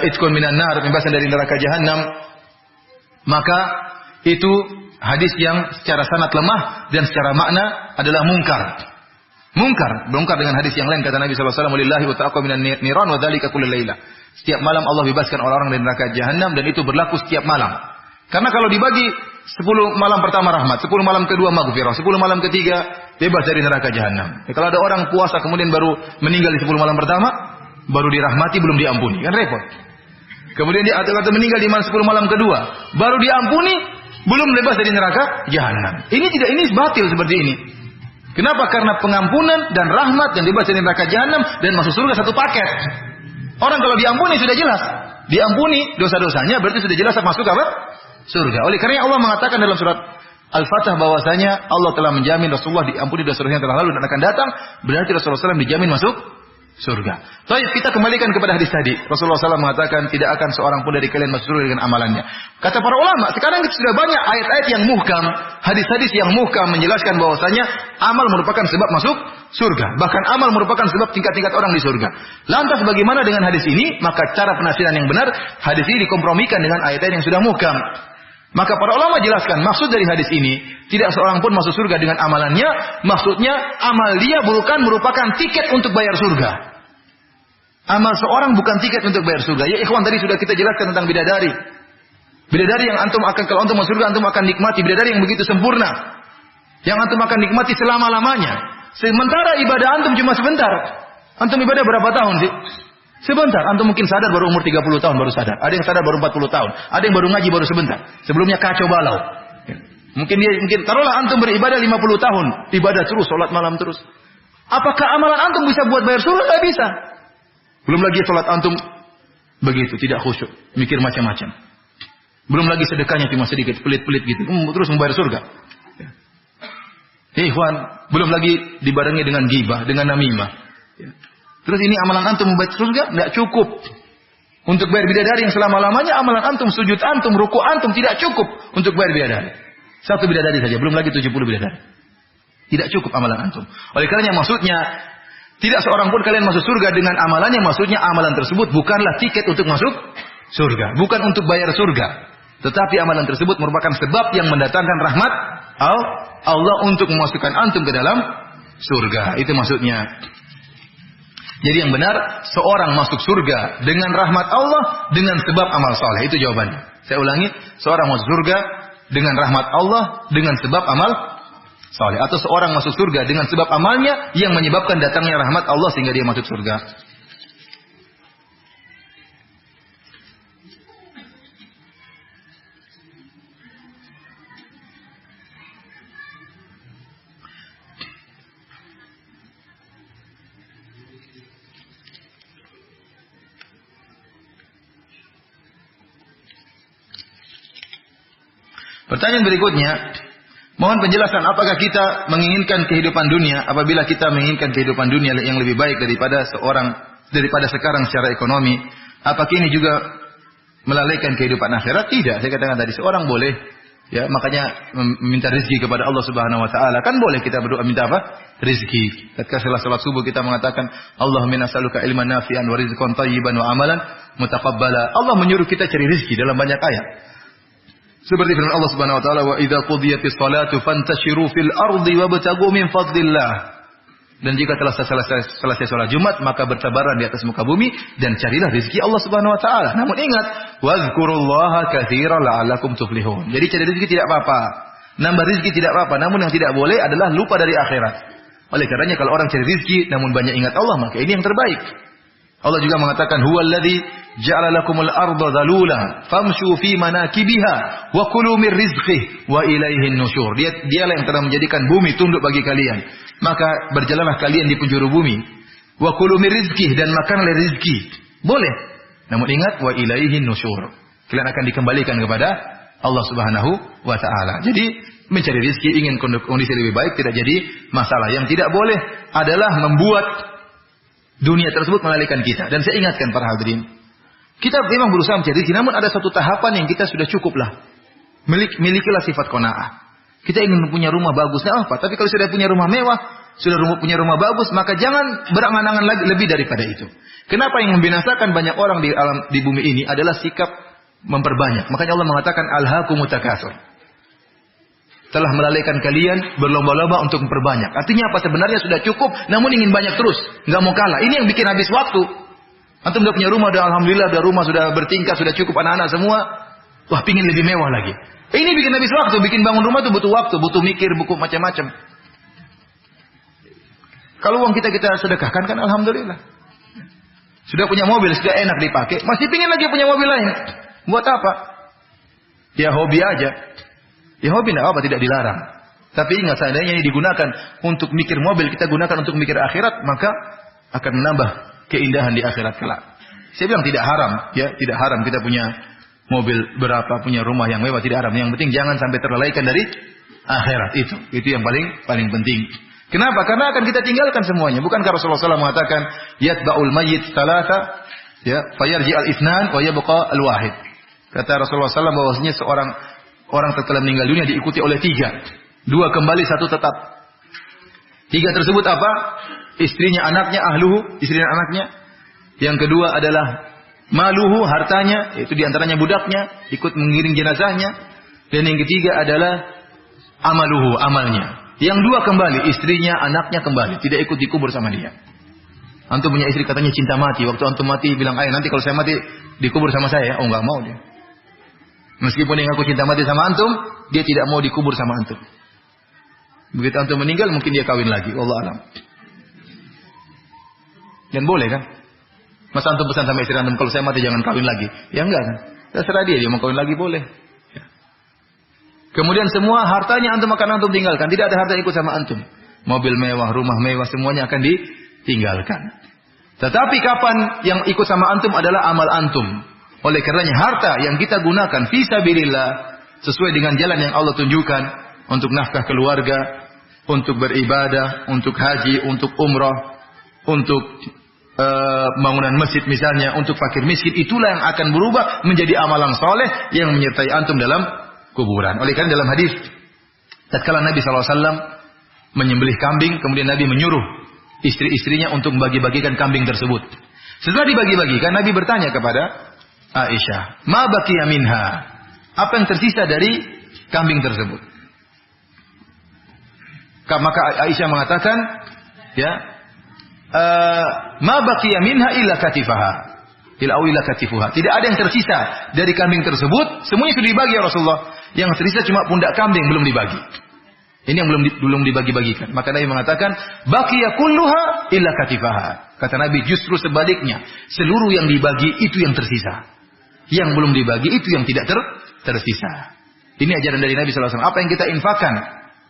itqun minan nar, pembebasan dari neraka jahanam. Maka itu hadis yang secara sanad lemah dan secara makna adalah mungkar. Mungkar dengan hadis yang lain kata Nabi sallallahu alaihi wasallam, "Lillahi wa ta'aqqa minan niran wa dzalika kullu lailah." Setiap malam Allah bebaskan orang-orang dari neraka jahanam dan itu berlaku setiap malam. Karena kalau dibagi 10 malam pertama rahmat, 10 malam kedua maghfirah, 10 malam ketiga bebas dari neraka jahanam. Kalau ada orang puasa kemudian baru meninggal di 10 malam pertama, baru dirahmati belum diampuni, kan repot. Kemudian dia atau meninggal di 10 malam kedua, baru diampuni belum bebas dari neraka jahanam. Ini batil seperti ini. Kenapa? Karena pengampunan dan rahmat dan bebas dari neraka jahanam dan masuk surga satu paket. Orang kalau diampuni sudah jelas, diampuni dosa-dosanya berarti sudah jelas masuk surga. Oleh karena Allah mengatakan dalam surat Al-Fatah bahwasanya Allah telah menjamin Rasulullah diampuni dosa-dosa yang telah lalu dan akan datang, berarti Rasulullah SAW dijamin masuk surga. Baik, kita kembalikan kepada hadis tadi. Rasulullah SAW mengatakan tidak akan seorang pun dari kalian masuk surga dengan amalannya. Kata para ulama, sekarang sudah banyak ayat-ayat yang muhkam, hadis-hadis yang muhkam menjelaskan bahwasanya amal merupakan sebab masuk surga. Bahkan amal merupakan sebab tingkat-tingkat orang di surga. Lantas bagaimana dengan hadis ini? Maka cara penafsiran yang benar, hadis ini dikompromikan dengan ayat-ayat yang sudah muhkam. Maka para ulama jelaskan maksud dari hadis ini tidak seorang pun masuk surga dengan amalannya. Maksudnya amal dia bukan merupakan tiket untuk bayar surga. Amal seorang bukan tiket untuk bayar surga. Ya ikhwan, tadi sudah kita jelaskan tentang bidadari. Bidadari yang antum akan, kalau antum masuk surga antum akan nikmati bidadari yang begitu sempurna. Yang antum akan nikmati selama-lamanya. Sementara ibadah antum cuma sebentar. Antum ibadah berapa tahun sih? Sebentar, antum mungkin sadar baru umur 30 tahun baru sadar. Ada yang sadar baru 40 tahun. Ada yang baru ngaji baru sebentar. Sebelumnya kacau balau. Mungkin taruhlah antum beribadah 50 tahun. Ibadah terus, sholat malam terus. Apakah amalan antum bisa buat bayar surga? Tidak bisa. Belum lagi sholat antum begitu, tidak khusyuk. Mikir macam-macam. Belum lagi sedekahnya cuma sedikit, pelit-pelit gitu. Terus membayar surga. Ikhwan, belum lagi dibarengi dengan ghibah, dengan namimah. Ya. Terus ini amalan antum membuat surga? Tidak cukup. Untuk bayar bidadari yang selama-lamanya, amalan antum, sujud antum, ruku antum tidak cukup untuk bayar bidadari. Satu bidadari saja, belum lagi 70 bidadari. Tidak cukup amalan antum. Oleh karenanya maksudnya, tidak seorang pun kalian masuk surga dengan amalannya. Maksudnya amalan tersebut bukanlah tiket untuk masuk surga. Bukan untuk bayar surga. Tetapi amalan tersebut merupakan sebab yang mendatangkan rahmat Allah untuk memasukkan antum ke dalam surga. Itu maksudnya. Jadi yang benar, seorang masuk surga dengan rahmat Allah dengan sebab amal soleh. Itu jawabannya. Saya ulangi, seorang masuk surga dengan rahmat Allah dengan sebab amal soleh. Atau seorang masuk surga dengan sebab amalnya yang menyebabkan datangnya rahmat Allah sehingga dia masuk surga. Pertanyaan berikutnya, mohon penjelasan apakah kita menginginkan kehidupan dunia apabila kita menginginkan kehidupan dunia yang lebih baik daripada sekarang secara ekonomi? Apakah ini juga melalaikan kehidupan akhirat? Tidak. Saya katakan tadi seorang boleh ya, makanya meminta rezeki kepada Allah Subhanahu wa taala. Kan boleh kita berdoa minta apa? Rezeki. Ketika setelah salat subuh kita mengatakan Allahumma nas'aluka ilman nafi'an wa rizqan thayyiban wa amalan mutaqabbala. Allah menyuruh kita cari rezeki dalam banyak ayat. Seperti firman Allah Subhanahu wa taala, "Wa idza qudiyatis salatu fantashiru fil ardi wabtaghu min fadlillah." Dan jika telah selesai salat Jumat, maka bertebaran di atas muka bumi dan carilah rezeki Allah Subhanahu wa taala. Namun ingat, wazkurullaha katsiran la'allakum tuflihun. Jadi cari rezeki tidak apa-apa. Nambah rezeki tidak apa-apa, namun yang tidak boleh adalah lupa dari akhirat. Oleh karenanya kalau orang cari rezeki namun banyak ingat Allah, maka ini yang terbaik. Allah juga mengatakan, "Huwallazi ja'ala lakumul arda dhalula famshu fi manakibiha wa kulu mir rizqihi wa ilaihin nusyur." Dialah yang telah menjadikan bumi tunduk bagi kalian. Maka berjalanlah kalian di penjuru bumi. Wa kulu mir rizqihi, dan makanlah rezeki. Boleh. Namun ingat, wa ilaihin nusyur. Kalian akan dikembalikan kepada Allah Subhanahu wa taala. Jadi mencari rezeki ingin kondisi lebih baik tidak jadi masalah. Yang tidak boleh adalah membuat dunia tersebut mengalihkan kita. Dan saya ingatkan para hadirin, kita memang berusaha mencari rezeki, namun ada satu tahapan yang kita sudah cukuplah. Milikilah sifat qanaah. Kita ingin punya rumah bagus, nah apa? Tapi kalau sudah punya rumah mewah, punya rumah bagus, maka jangan berangan-angan lagi lebih daripada itu. Kenapa yang membinasakan banyak orang di bumi ini adalah sikap memperbanyak. Makanya Allah mengatakan alhaakumut takatsur. Telah melalaikan kalian berlomba-lomba untuk memperbanyak. Artinya apa? Sebenarnya sudah cukup, namun ingin banyak terus, nggak mau kalah. Ini yang bikin habis waktu. Antum sudah punya rumah, udah alhamdulillah, udah rumah sudah bertingkat, sudah cukup anak-anak semua. Wah, pingin lebih mewah lagi. Ini bikin habis waktu, bikin bangun rumah itu butuh waktu, butuh mikir, butuh macam-macam. Kalau uang kita sedekahkan kan alhamdulillah. Sudah punya mobil, sudah enak dipakai, masih pingin lagi punya mobil lain. Buat apa? Ya hobi aja. Ya hobi tidak apa, tidak dilarang. Tapi ingat, seandainya ini digunakan untuk mikir mobil, kita gunakan untuk mikir akhirat, maka akan menambah keindahan di akhirat kelak. Saya bilang tidak haram, ya, tidak haram kita punya mobil berapa, punya rumah yang mewah, tidak haram. Yang penting jangan sampai terlalaikan dari akhirat itu. Itu yang paling penting. Kenapa? Karena akan kita tinggalkan semuanya. Bukankah Rasulullah SAW mengatakan, "Yatba'ul mayyit thalatha, ya, fayarji al-ithnan wa yabqa al-wahid." Kata Rasulullah SAW bahwasanya orang setelah meninggal dunia diikuti oleh 3. 2 kembali, 1 tetap. 3 tersebut apa? Istrinya, anaknya, ahluhu, istrinya, anaknya. Yang kedua adalah maluhu, hartanya, yaitu diantaranya budaknya, ikut mengiring jenazahnya. Dan yang ketiga adalah amaluhu, amalnya. Yang 2 kembali, istrinya, anaknya kembali, tidak ikut dikubur sama dia. Antum punya istri katanya cinta mati. Waktu antum mati bilang, "Ayo nanti kalau saya mati dikubur sama saya." Oh, enggak mau dia. Meskipun yang aku cinta mati sama antum, dia tidak mau dikubur sama antum. Begitu antum meninggal, mungkin dia kawin lagi. Wallahu a'lam. Dan boleh kan? Masa antum pesan sama istri antum, kalau saya mati jangan kawin lagi. Ya enggak kan? Terserah dia mau kawin lagi boleh. Ya. Kemudian semua hartanya antum tinggalkan. Tidak ada harta yang ikut sama antum. Mobil mewah, rumah mewah, semuanya akan ditinggalkan. Tetapi kapan yang ikut sama antum adalah amal antum. Oleh karenanya harta yang kita gunakan fi sabilillah sesuai dengan jalan yang Allah tunjukkan untuk nafkah keluarga, untuk beribadah, untuk haji, untuk umrah, untuk bangunan masjid misalnya, untuk fakir miskin, itulah yang akan berubah menjadi amalan soleh yang menyertai antum dalam kuburan. Oleh karena dalam hadis, tatkala Nabi SAW menyembelih kambing, kemudian Nabi menyuruh istri-istrinya untuk membagi-bagikan kambing tersebut. Setelah dibagi-bagikan, Nabi bertanya kepada Aisyah, "Ma baqiya minha?" Apa yang tersisa dari kambing tersebut? Maka Aisyah mengatakan, ya, "Ma baqiya minha illa katifaha." Illa katifuha. Tidak ada yang tersisa dari kambing tersebut, semuanya sudah dibagi ya Rasulullah. Yang tersisa cuma pundak kambing belum dibagi. Ini yang belum dibagi-bagikan. Maka Nabi mengatakan, "Baqiya kulluha illa katifaha." Kata Nabi, justru sebaliknya, seluruh yang dibagi itu yang tersisa. Yang belum dibagi itu yang tidak tersisa. Ini ajaran dari Nabi SAW. Apa yang kita infakkan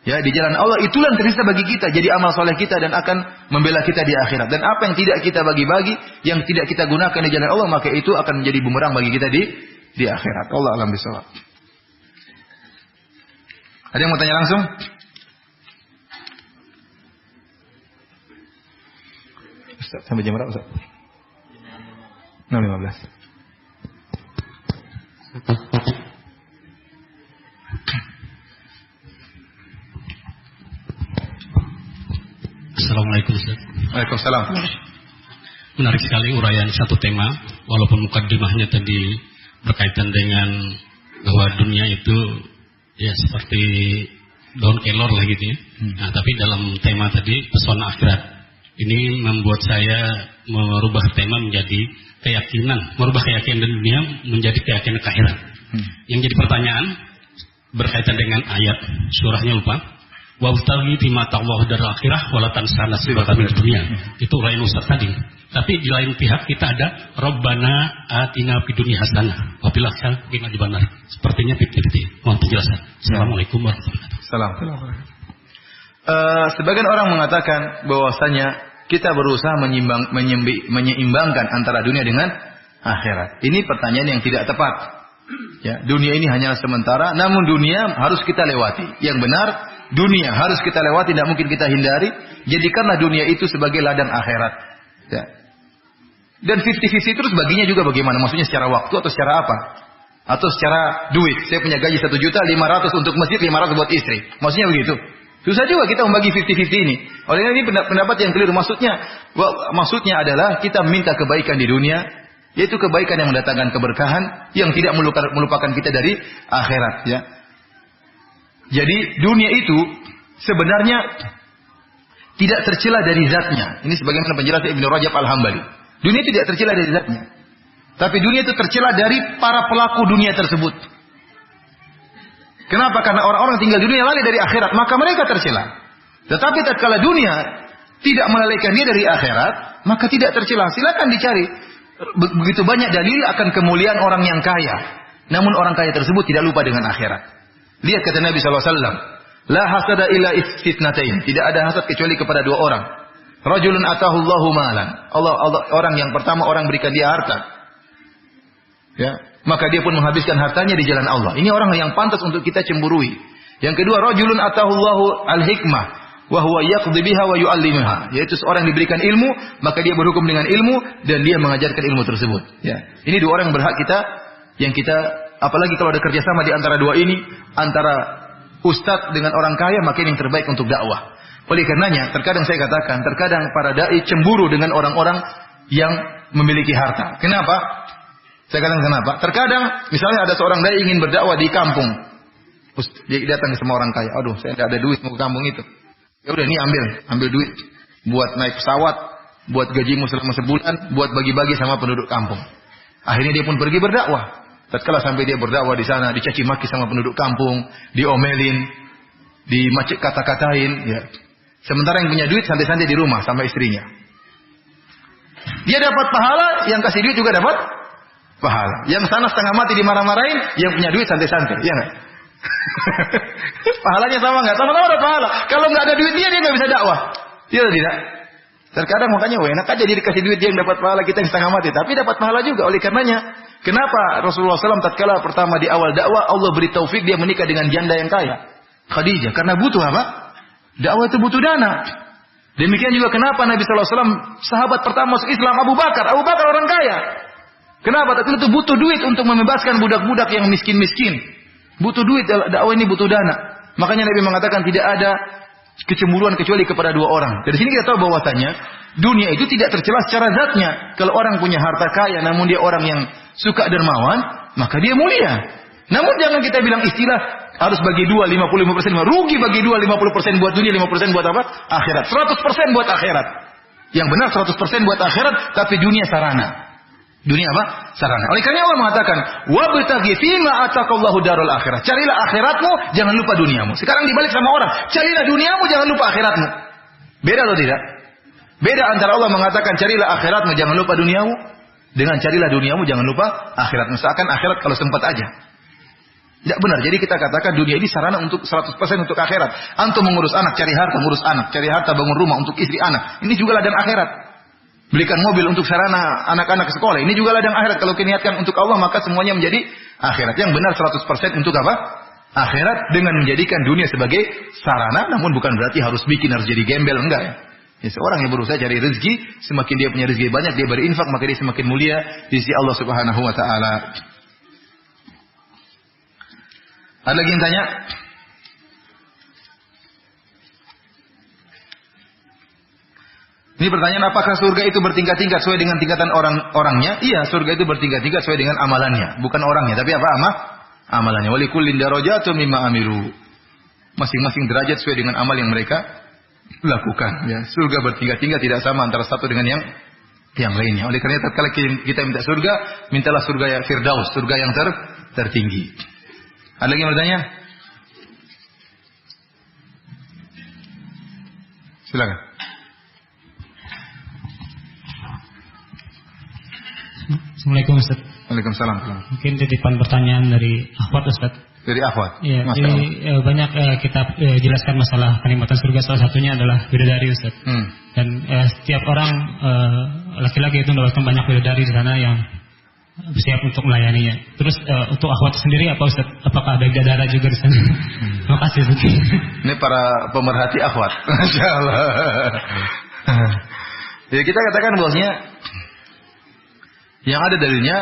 ya di jalan Allah, itulah yang tersisa bagi kita, jadi amal soleh kita dan akan membela kita di akhirat. Dan apa yang tidak kita bagi-bagi, yang tidak kita gunakan di jalan Allah, maka itu akan menjadi bumerang bagi kita di akhirat. Allah a'lam bishawab. Ada yang mau tanya langsung? Ustaz, sampai jam berapa Ustaz? 6.15.
Assalamualaikum Ustaz.
Waalaikumsalam.
Menarik sekali uraian satu tema, walaupun mukaddimahnya tadi berkaitan dengan bahwa dunia itu ya seperti daun kelor lah gitu ya. Nah, tapi dalam tema tadi pesona akhirat ini membuat saya merubah tema menjadi keyakinan, merubah keyakinan dunia menjadi keyakinan akhirat. Yang jadi pertanyaan berkaitan dengan ayat surahnya lupa. Wabtaghi fima taqwa darul akhirah wala tansa nasibaka minad dunya. Itu uraian Ustaz tadi. Tapi di lain pihak kita ada Rabbana atina fid dunya hasanah wa fil akhirati qina adzabannar. Sepertinya 50-50. Mohon penjelasan. Assalamualaikum warahmatullahi wabarakatuh.
Sebagian orang mengatakan bahwasanya kita berusaha menyeimbangkan antara dunia dengan akhirat. Ini pertanyaan yang tidak tepat. Ya, dunia ini hanya sementara, namun dunia harus kita lewati. Yang benar, dunia harus kita lewati, tidak mungkin kita hindari. Jadikanlah dunia itu sebagai ladang akhirat. Ya. Dan 50-50 terus baginya juga bagaimana? Maksudnya secara waktu atau secara apa? Atau secara duit? Saya punya gaji 1.500.000 untuk masjid, 500 buat istri. Maksudnya begitu? Susah juga kita membagi 50-50 ini. Oleh karena ini pendapat yang keliru. Maksudnya adalah kita minta kebaikan di dunia, yaitu kebaikan yang mendatangkan keberkahan, yang tidak melupakan kita dari akhirat. Ya. Jadi dunia itu sebenarnya tidak tercela dari zatnya. Ini sebagaimana penjelasan Ibnu Rajab Al-Hambali. Dunia tidak tercela dari zatnya. Tapi dunia itu tercela dari para pelaku dunia tersebut. Kenapa? Karena orang-orang tinggal di dunia lalai dari akhirat, maka mereka tercela. Tetapi tatkala dunia tidak melalaikan dia dari akhirat, maka tidak tercela. Silakan dicari. Begitu banyak dalil akan kemuliaan orang yang kaya. Namun orang kaya tersebut tidak lupa dengan akhirat. Lihat kata Nabi SAW, la hasada illa istitnatain. Tidak ada hasad kecuali kepada dua orang. Rajulun atahullahu malan. Allah, orang yang pertama, orang berikan dia harta. Ya, maka dia pun menghabiskan hartanya di jalan Allah. Ini orang yang pantas untuk kita cemburui. Yang kedua, rajulun atahullahu al-hikmah wa huwa yaqdi biha wa yu'allimuha. Yaitu seorang yang diberikan ilmu, maka dia berhukum dengan ilmu dan dia mengajarkan ilmu tersebut. Ya. Ini dua orang yang berhak kita apalagi kalau ada kerjasama di antara dua ini, antara ustadz dengan orang kaya, maka ini yang terbaik untuk dakwah. Oleh karenanya, terkadang saya katakan, terkadang para dai cemburu dengan orang-orang yang memiliki harta. Kenapa? Saya katakan kenapa? Terkadang, misalnya ada seorang dai ingin berdakwah di kampung, dia datang ke semua orang kaya. Aduh, saya tidak ada duit mau ke kampung itu. Ya udah, ini ambil duit, buat naik pesawat, buat gajimu selama sebulan, buat bagi-bagi sama penduduk kampung. Akhirnya dia pun pergi berdakwah. Tatkala sampai dia berdakwah di sana, dicaci maki sama penduduk kampung, diomelin, dimacik kata-katain, ya. Sementara yang punya duit santai-santai di rumah sama istrinya. Dia dapat pahala, yang kasih duit juga dapat pahala. Yang sana setengah mati dimarah-marahin, yang punya duit santai-santai, ya enggak? Pahalanya sama enggak? Sama-sama ada pahala. Kalau enggak ada duit dia enggak bisa dakwah. Iya atau tidak? Terkadang makanya enak aja dia dikasih duit, dia yang dapat pahala, kita yang setengah mati, tapi dapat pahala juga. Oleh karenanya, kenapa Rasulullah SAW tatkala pertama di awal dakwah Allah beri taufik dia menikah dengan janda yang kaya, Khadijah, karena butuh apa? Dakwah itu butuh dana. Demikian juga kenapa Nabi SAW sahabat pertama masuk Islam Abu Bakar. Abu Bakar orang kaya. Kenapa? Tapi itu butuh duit untuk membebaskan budak-budak yang miskin-miskin. Butuh duit, dakwah ini butuh dana. Makanya Nabi mengatakan tidak ada kecemburuan kecuali kepada dua orang. Dari sini kita tahu bahwasanya dunia itu tidak tercela secara zatnya. Kalau orang punya harta kaya namun dia orang yang suka dermawan, maka dia mulia. Namun jangan kita bilang istilah harus bagi dua 55%. Rugi bagi dua 50% buat dunia, 50% buat apa? Akhirat. 100% buat akhirat. Yang benar 100% buat akhirat, tapi dunia sarana. Dunia apa? Sarana. Oleh karena Allah mengatakan, "Wabtaghi fima ataqallahu darul akhirah." Carilah akhiratmu, jangan lupa duniamu. Sekarang dibalik sama orang, carilah duniamu, jangan lupa akhiratmu. Beda atau tidak? Beda antara Allah mengatakan carilah akhiratmu, jangan lupa duniamu, dengan carilah duniamu, jangan lupa akhiratmu. Seakan akhirat kalau sempat aja. Tidak benar. Jadi kita katakan dunia ini sarana untuk 100% untuk akhirat. Antum mengurus anak, cari harta, ngurus anak, cari harta, bangun rumah untuk istri anak. Ini juga ladang akhirat. Belikan mobil untuk sarana anak-anak ke sekolah. Ini juga ladang akhirat. Kalau niatkan untuk Allah, maka semuanya menjadi akhirat. Yang benar 100% untuk apa? Akhirat dengan menjadikan dunia sebagai sarana. Namun bukan berarti harus bikin, harus jadi gembel. Enggak ya. Ya, seorang yang berusaha cari rezeki, semakin dia punya rezeki banyak, dia berinfak, maka dia semakin mulia di sisi Allah Subhanahu wa taala. Ada lagi yang tanya? Ini pertanyaan, apakah surga itu bertingkat-tingkat sesuai dengan tingkatan orang-orangnya? Iya, surga itu bertingkat-tingkat sesuai dengan amalannya, bukan orangnya, tapi apa? Amalannya. Walikullin darajatun mimma amilu. Masing-masing derajat sesuai dengan amal yang mereka lakukan. Ya, surga bertingkat-tingkat, tidak sama antara satu dengan yang lainnya. Oleh karena itu, kalau kita minta surga, mintalah surga yang Firdaus, surga yang tertinggi. Ada lagi yang bertanya? Silakan.
Assalamualaikum Ustaz.
Waalaikumsalam.
Mungkin titipan pertanyaan dari Akhwat Ustaz.
Dari Akhwat?
Iya, jadi banyak kita jelaskan masalah kenikmatan surga, salah satunya adalah bidadari Ustaz. Dan setiap orang laki-laki itu mendapatkan banyak bidadari di sana yang siap untuk melayaninya. Terus untuk Akhwat sendiri apa Ustaz? Apakah ada bidadara juga di sana? Terima kasih Ustaz.
Ini para pemerhati Akhwat. Masyaallah. Ya, kita katakan bahwasanya yang ada dalilnya,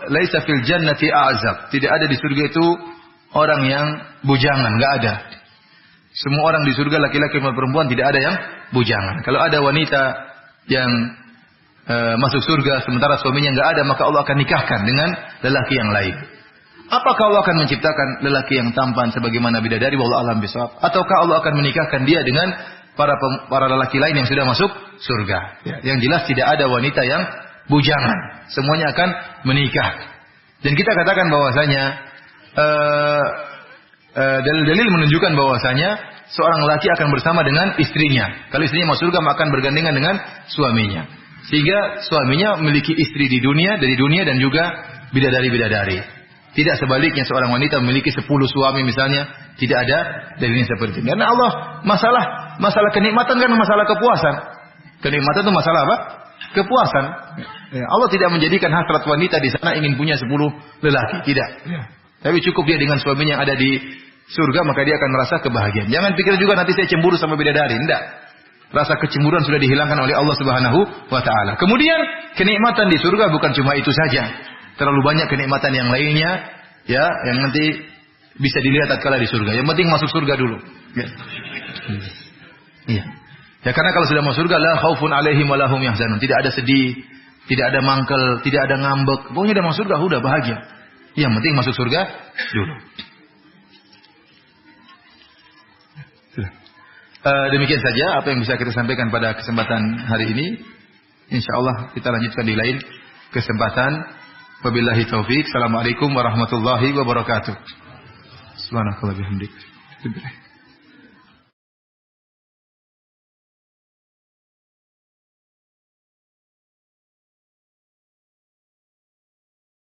laisa fil jannati a'zab. Tidak ada di surga itu orang yang bujangan, enggak ada. Semua orang di surga, laki-laki maupun perempuan, tidak ada yang bujangan. Kalau ada wanita yang masuk surga sementara suaminya enggak ada, maka Allah akan nikahkan dengan lelaki yang lain. Apakah Allah akan menciptakan lelaki yang tampan sebagaimana bidadari, wallahu a'lam bishawab, ataukah Allah akan menikahkan dia dengan para lelaki lain yang sudah masuk surga? Ya, yang jelas tidak ada wanita yang bujangan, semuanya akan menikah. Dan kita katakan bahwasanya dalil-dalil menunjukkan bahwasanya seorang laki akan bersama dengan istrinya. Kalau istrinya masuk surga, maka akan bergandengan dengan suaminya. Sehingga suaminya memiliki istri dari dunia dan juga bidadari-bidadari. Tidak sebaliknya seorang wanita memiliki 10 suami misalnya, tidak ada dalilnya seperti ini. Karena Allah masalah kenikmatan kan masalah kepuasan. Kenikmatan itu masalah apa? Kepuasan. Ya, Allah tidak menjadikan hasrat wanita di sana ingin punya 10 lelaki, tidak. Ya. Tapi cukup dia dengan suaminya yang ada di surga, maka dia akan merasa kebahagiaan. Jangan pikir juga nanti saya cemburu sama bidadari, tidak. Rasa kecemburuan sudah dihilangkan oleh Allah Subhanahu wa taala. Kemudian kenikmatan di surga bukan cuma itu saja. Terlalu banyak kenikmatan yang lainnya, ya, yang nanti bisa dilihat tatkala di surga. Yang penting masuk surga dulu. Ya. Iya. Ya, karena kalau sudah masuk surga, la khaufun alaihim wa lahum yahzanun. Tidak ada sedih, tidak ada mangkel, tidak ada ngambek. Pokoknya udah masuk surga, udah bahagia. Yang penting masuk surga dulu. Demikian saja apa yang bisa kita sampaikan pada kesempatan hari ini. InsyaAllah kita lanjutkan di lain kesempatan. Wabillahi taufik. Assalamualaikum warahmatullahi wabarakatuh. Subhanallahi wa bihamdihi.